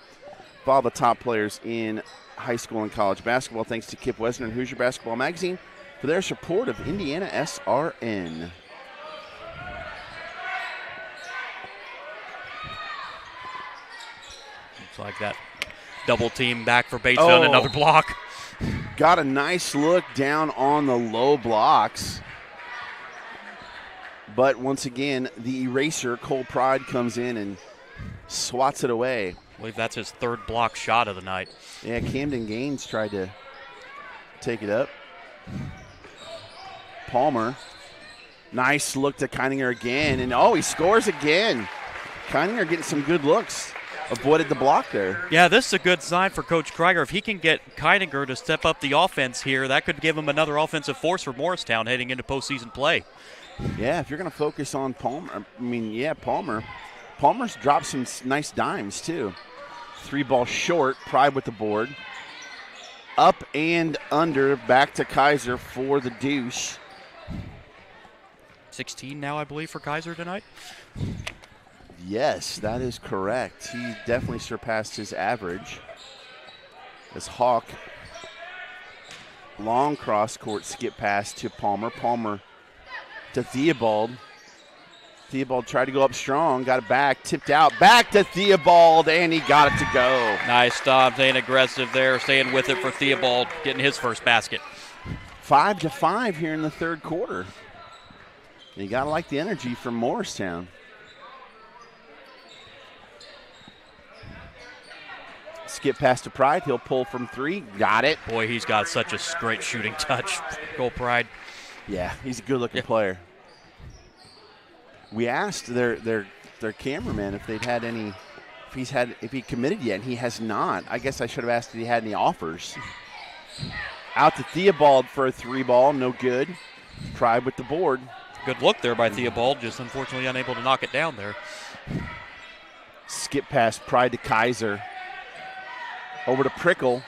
Follow the top players in high school and college basketball. Thanks to Kip Wesner and Hoosier Basketball Magazine for their support of IndianaSRN. Looks like that double team back for Batesville, another block. Got a nice look down on the low blocks. But once again, the eraser, Cole Pride, comes in and swats it away. I believe that's his 3rd block shot of the night. Yeah, Camden Gaines tried to take it up. Palmer, nice look to Keininger again, and he scores again. Keininger getting some good looks. Avoided the block there. Yeah, this is a good sign for Coach Krieger. If he can get Keininger to step up the offense here, that could give him another offensive force for Morristown heading into postseason play. Yeah, if you're going to focus on Palmer, Palmer's dropped some nice dimes too. 3 ball short, Pride with the board. Up and under, back to Kaiser for the deuce. 16 now, I believe, for Kaiser tonight. Yes, that is correct. He definitely surpassed his average. As Hawk, long cross-court skip pass to Palmer. Palmer to Theobald. Theobald tried to go up strong, got it back, tipped out, back to Theobald, and he got it to go. Nice stop, staying aggressive there, staying with it for Theobald, getting his first basket. 5-5 here in the third quarter. You got to like the energy from Morristown. Skip pass to Pride. He'll pull from 3. Got it. Boy, he's got such a great shooting touch. Go Pride. Yeah, he's a good-looking player. We asked their cameraman if they'd had any, if he committed yet, and he has not. I guess I should have asked if he had any offers. Out to Theobald for a 3-ball, no good. Pride with the board. Good look there by Theobald, just unfortunately unable to knock it down there. Skip pass, Pride to Kaiser. Over to Prickle.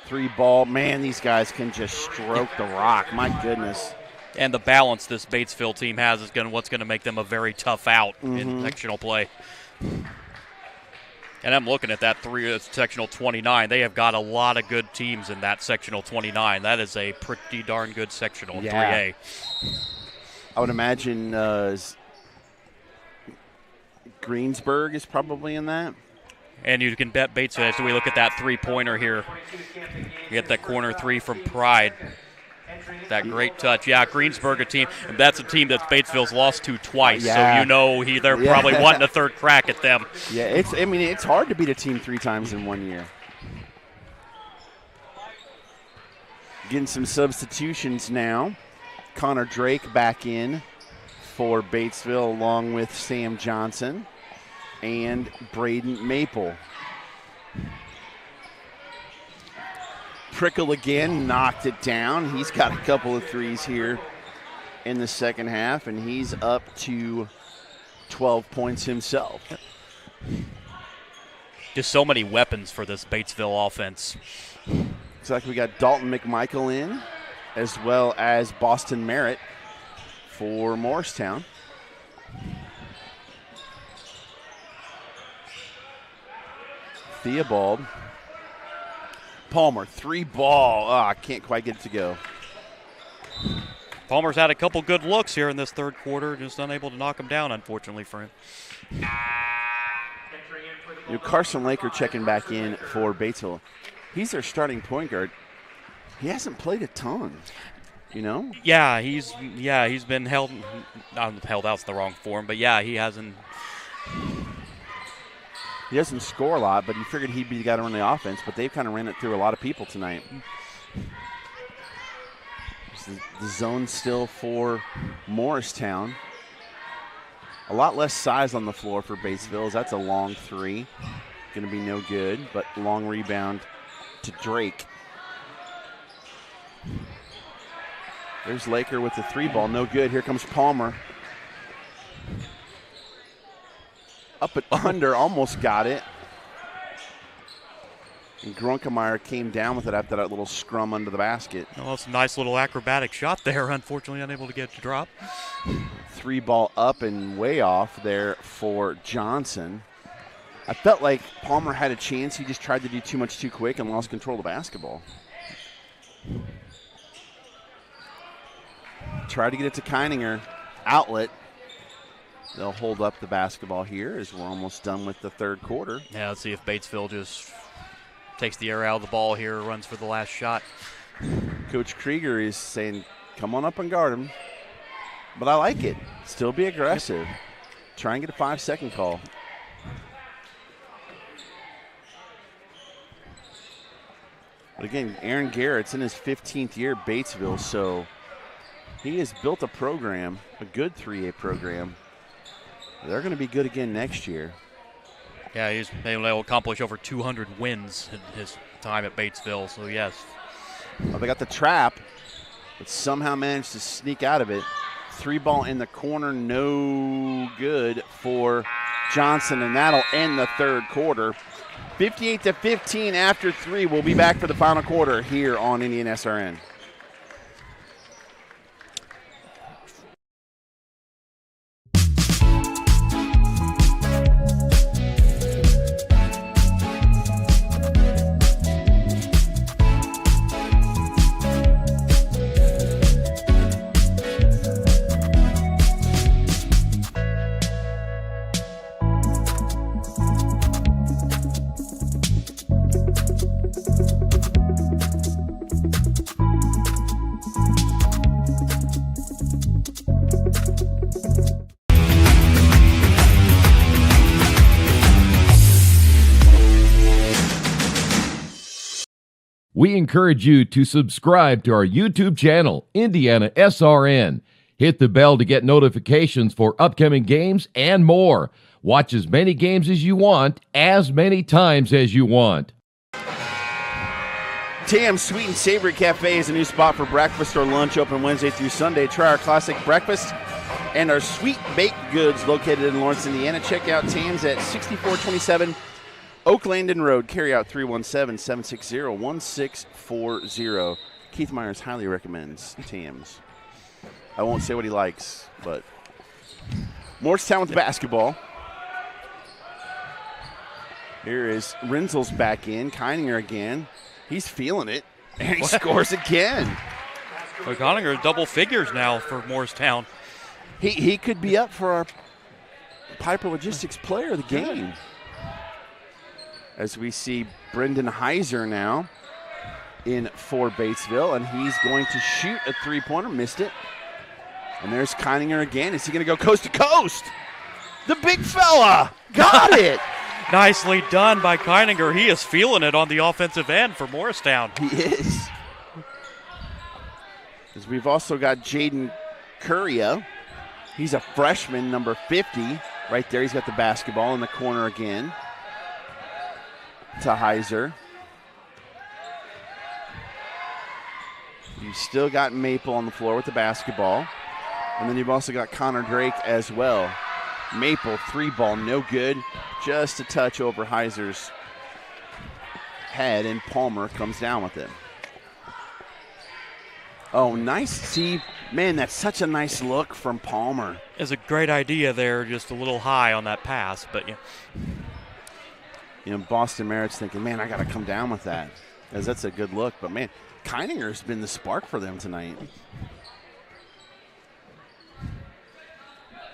3-ball. Man, these guys can just stroke the rock. My goodness. And the balance this Batesville team has is what's going to make them a very tough out in sectional play. And I'm looking at that sectional 29. They have got a lot of good teams in that sectional 29. That is a pretty darn good sectional in 3A. I would imagine Greensburg is probably in that. And you can bet Batesville as we look at that 3-pointer here. You get that corner 3 from Pride. That great touch. Yeah, Greensburg a team. And that's a team that Batesville's lost to twice. So you know they're probably wanting a third crack at them. Yeah, it's hard to beat a team 3 times in 1 year. Getting some substitutions now. Connor Drake back in for Batesville along with Sam Johnson and Braden Maple. Prickle again, knocked it down. He's got a couple of threes here in the second half, and he's up to 12 points himself. Just so many weapons for this Batesville offense. Looks like we got Dalton McMichael in, as well as Boston Merritt for Morristown. Theobald. Palmer, 3-ball. Oh, I can't quite get it to go. Palmer's had a couple good looks here in this third quarter, just unable to knock him down, unfortunately for him. Carson Laker checking back in for Batesville. He's their starting point guard. He hasn't played a ton, Yeah, he's been held out's the wrong form, but yeah, he hasn't. He doesn't score a lot, but you figured he'd be the guy to run the offense, but they've kind of ran it through a lot of people tonight. The zone still for Morristown. A lot less size on the floor for Batesville. That's a long 3. Going to be no good, but long rebound to Drake. There's Laker with the 3-ball. No good. Here comes Palmer. Up and under, almost got it. And Grunkemeyer came down with it after that little scrum under the basket. Oh, it's a nice little acrobatic shot there. Unfortunately, unable to get it to drop. 3-ball up and way off there for Johnson. I felt like Palmer had a chance. He just tried to do too much too quick and lost control of the basketball. Try to get it to Keininger. Outlet. They'll hold up the basketball here as we're almost done with the third quarter. Yeah, let's see if Batesville just takes the air out of the ball here, runs for the last shot. Coach Krieger is saying, come on up and guard him. But I like it. Still be aggressive. Try and get a 5-second call. But again, Aaron Garrett's in his 15th year at Batesville, so he has built a program, a good 3A program. They're going to be good again next year. Yeah, he's able to accomplish over 200 wins in his time at Batesville, so yes. Well, they got the trap, but somehow managed to sneak out of it. 3-ball in the corner, no good for Johnson, and that'll end the third quarter. 58-15 after 3. We'll be back for the final quarter here on IndianaSRN. We encourage you to subscribe to our YouTube channel, IndianaSRN. Hit the bell to get notifications for upcoming games and more. Watch as many games as you want, as many times as you want. Tam's Sweet and Savory Cafe is a new spot for breakfast or lunch, open Wednesday through Sunday. Try our classic breakfast and our sweet baked goods located in Lawrence, Indiana. Check out Tam's at 6427 Oak Landon Road. Carry out 317-760-1640. Keith Myers highly recommends Tam's. I won't say what he likes, but Morristown with basketball. Here is Renzel's back in. Keininger again. He's feeling it, and he scores again. Well, Keininger double figures now for Morristown. He could be up for our Piper Logistics player of the game. As we see Brendan Heiser now in for Batesville, and he's going to shoot a three-pointer. Missed it. And there's Keininger again. Is he going to go coast to coast? The big fella got it. Nicely done by Keininger. He is feeling it on the offensive end for Morristown. He is. As we've also got Jaden Curria. He's a freshman, number 50. Right there, he's got the basketball in the corner again. To Heiser. You've still got Maple on the floor with the basketball. And then you've also got Connor Drake as well. Maple, three ball, no good. Just a touch over Heiser's head, and Palmer comes down with it. Oh, nice. See, man, that's such a nice look from Palmer. It's a great idea there, just a little high on that pass, but yeah. You know, Boston Merritt's thinking, man, I got to come down with that, because that's a good look. But, man, Keininger's been the spark for them tonight.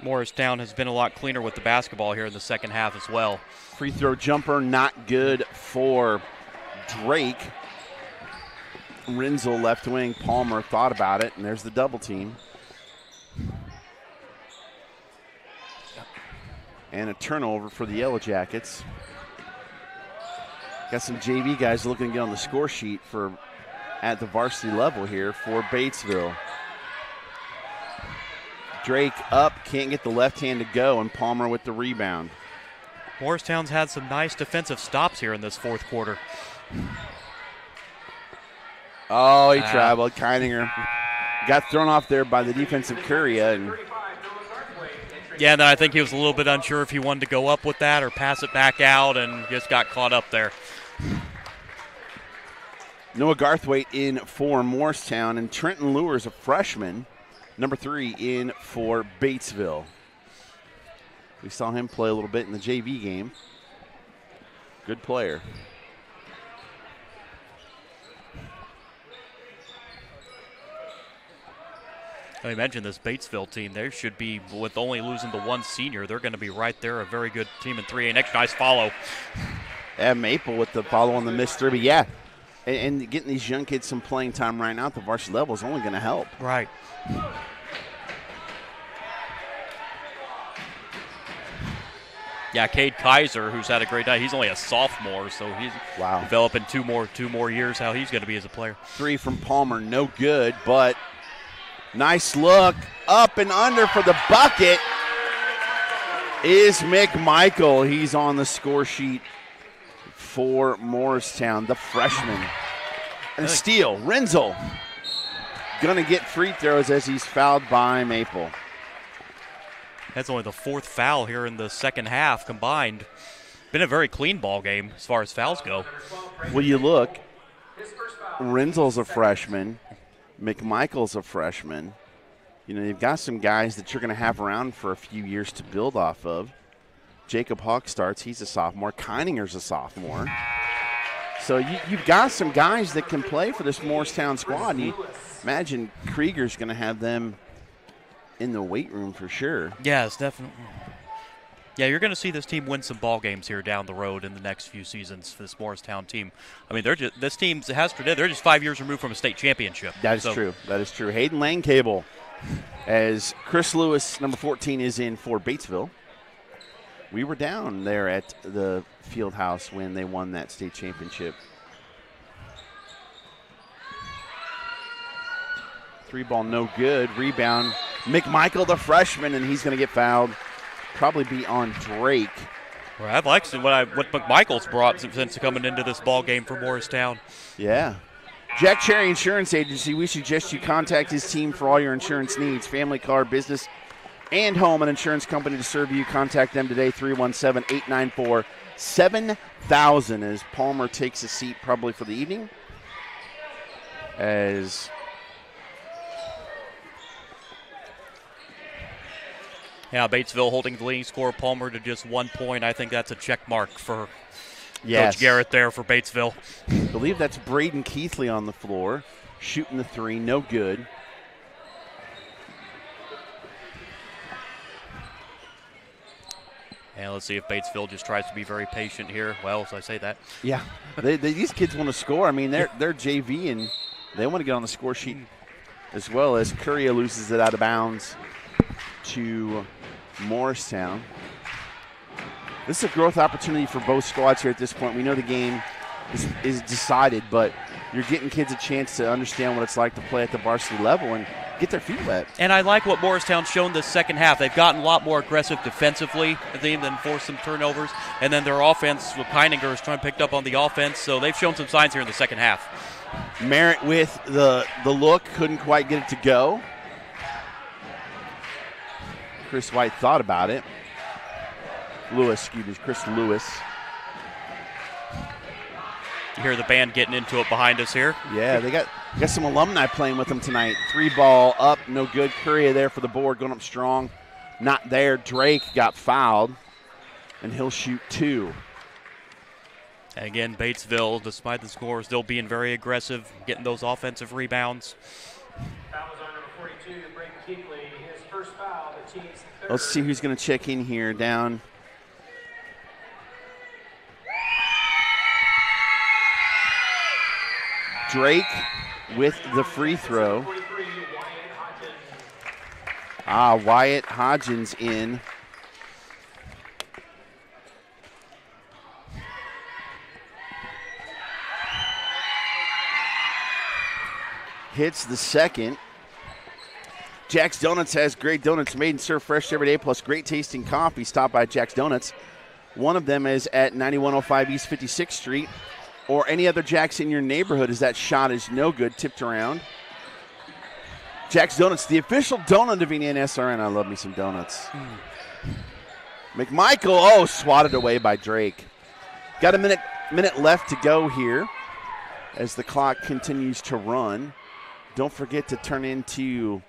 Morristown has been a lot cleaner with the basketball here in the second half as well. Free throw jumper not good for Drake. Renzel left wing. Palmer thought about it, and there's the double team. And a turnover for the Yellow Jackets. Got some JV guys looking to get on the score sheet for at the varsity level here for Batesville. Drake up, can't get the left hand to go, and Palmer with the rebound. Morristown's had some nice defensive stops here in this fourth quarter. Oh, he traveled. Keininger got thrown off there by the defensive Curria. And yeah, and then I think he was a little bit unsure if he wanted to go up with that or pass it back out, and just got caught up there. Noah Garthwaite in for Morristown, and Trenton Lewis, a freshman, number 3 in for Batesville. We saw him play a little bit in the JV game. Good player. I mentioned this Batesville team. They should be, with only losing to one senior, they're going to be right there, a very good team in 3A. Next, nice follow. Yeah, Maple with the follow on the missed three. But yeah, and getting these young kids some playing time right now at the varsity level is only going to help. Right. Yeah, Cade Kaiser, who's had a great night. He's only a sophomore, so he's developing two more years how he's going to be as a player. 3 from Palmer, no good, but nice look. Up and under for the bucket is McMichael. He's on the score sheet for Morristown, the freshman. And a steal. Renzel going to get free throws as he's fouled by Maple. That's only the 4th foul here in the second half combined. Been a very clean ball game as far as fouls go. Well, you look, Renzel's a freshman. McMichael's a freshman. You know, you've got some guys that you're going to have around for a few years to build off of. Jacob Hawk starts. He's a sophomore. Keininger's a sophomore. So you've got some guys that can play for this Morristown squad. And you imagine Krieger's going to have them in the weight room for sure. Yes, definitely. Yeah, you're going to see this team win some ball games here down the road in the next few seasons for this Morristown team. I mean, this team has they're just 5 years removed from a state championship. That is true. That is true. Hayden Langcable, as Chris Lewis, number 14, is in for Batesville. We were down there at the field house when they won that state championship. Three ball, no good. Rebound, McMichael, the freshman, and he's going to get fouled. Probably be on Drake. Well, I've liked what McMichael's brought since coming into this ball game for Morristown. Yeah. Jack Cherry Insurance Agency, we suggest you contact his team for all your insurance needs. Family, car, business, and home, an insurance company to serve you. Contact them today, 317-894-7000, as Palmer takes a seat probably for the evening. Batesville holding the leading score, Palmer, to just 1 point. I think that's a check mark for Yes. Coach Garrett there for Batesville. I believe that's Braden Keithley on the floor, shooting the three, no good. And let's see if Batesville just tries to be very patient here. Well, as I say that. Yeah, these kids want to score. I mean, they're JV, and they want to get on the score sheet as well, as Curria loses it out of bounds to Morristown. This is a growth opportunity for both squads here at this point. We know the game is decided, but you're getting kids a chance to understand what it's like to play at the varsity level and get their feet wet. And I like what Morristown's shown this second half. They've gotten a lot more aggressive defensively than forced some turnovers. And then their offense with Heininger is trying to pick up on the offense. So they've shown some signs here in the second half. Merritt with the look, couldn't quite get it to go. Chris White thought about it. Chris Lewis. You hear the band getting into it behind us here. Yeah, they got some alumni playing with them tonight. Three ball up, no good. Curria there for the board, going up strong. Not there. Drake got fouled, and he'll shoot two. And again, Batesville, despite the score, still being very aggressive, getting those offensive rebounds. Foul was on number 42, Braden Keithley. His first foul, the team's third. Let's see who's going to check in here. Down. Drake with the free throw. Wyatt Hodgins in. Hits the second. Jack's Donuts has great donuts made and served fresh every day, plus great tasting coffee. Stop by Jack's Donuts. One of them is at 9105 East 56th Street, or any other Jack's in your neighborhood, as that shot is no good, tipped around. Jack's Donuts, the official donut of IndianaSRN. I love me some donuts. McMichael, swatted away by Drake. Got a minute left to go here as the clock continues to run. Don't forget to turn into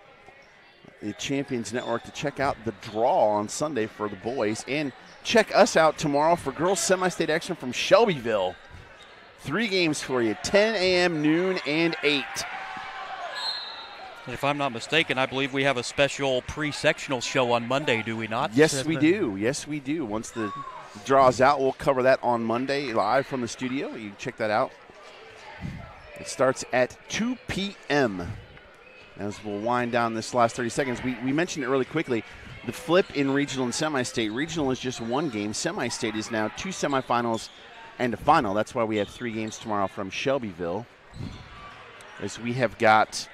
the Champions Network to check out the draw on Sunday for the boys, and check us out tomorrow for girls semi-state action from Shelbyville. 3 games for you, 10 a.m., noon, and 8. If I'm not mistaken, I believe we have a special pre-sectional show on Monday, do we not? Yes, we do. Yes, we do. Once the draw's out, we'll cover that on Monday live from the studio. You can check that out. It starts at 2 p.m. As we'll wind down this last 30 seconds. We mentioned it really quickly. The flip in regional and semi-state. Regional is just 1 game. Semi-state is now 2 semifinals and a final. That's why we have 3 games tomorrow from Shelbyville. As we have got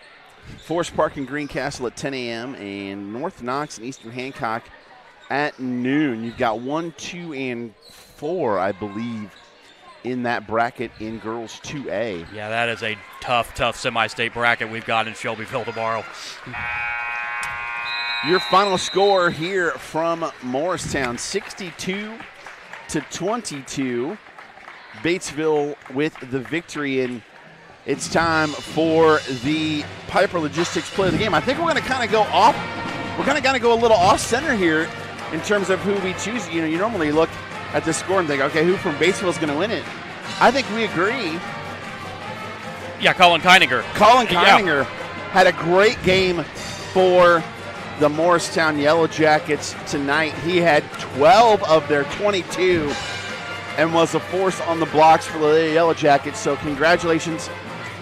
Forest Park and Greencastle at 10 a.m. and North Knox and Eastern Hancock at noon. You've got 1, 2, and 4, I believe, in that bracket in girls 2A. Yeah, that is a tough semi-state bracket we've got in Shelbyville tomorrow. Your final score here from Morristown, 62-22. Batesville with the victory, and it's time for the Piper Logistics play of the game. I think we're going to kind of go off. We're kind of going to go a little off-center here in terms of who we choose. You know, you normally look at the score and think, okay, who from Batesville is going to win it? I think we agree. Yeah, Colin Keininger. Colin Keininger had a great game for the Morristown Yellow Jackets tonight. He had 12 of their 22 and was a force on the blocks for the Yellow Jackets. So congratulations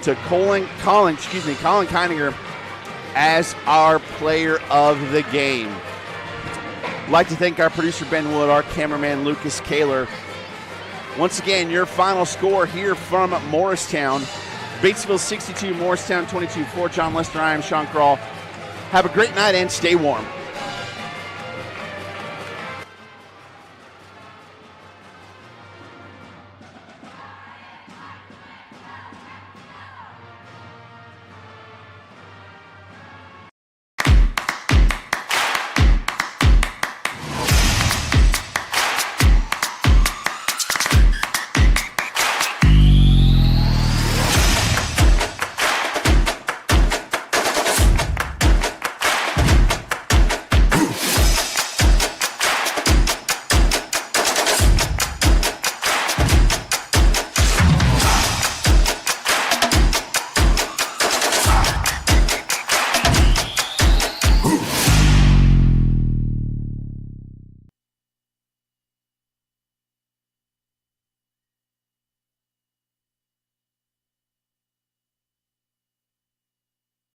to Colin Keininger as our player of the game. I'd like to thank our producer Ben Wood, our cameraman Lucas Kaler. Once again, your final score here from Morristown. Batesville 62, Morristown 22. For John Lester, I am Sean Kroll. Have a great night and stay warm.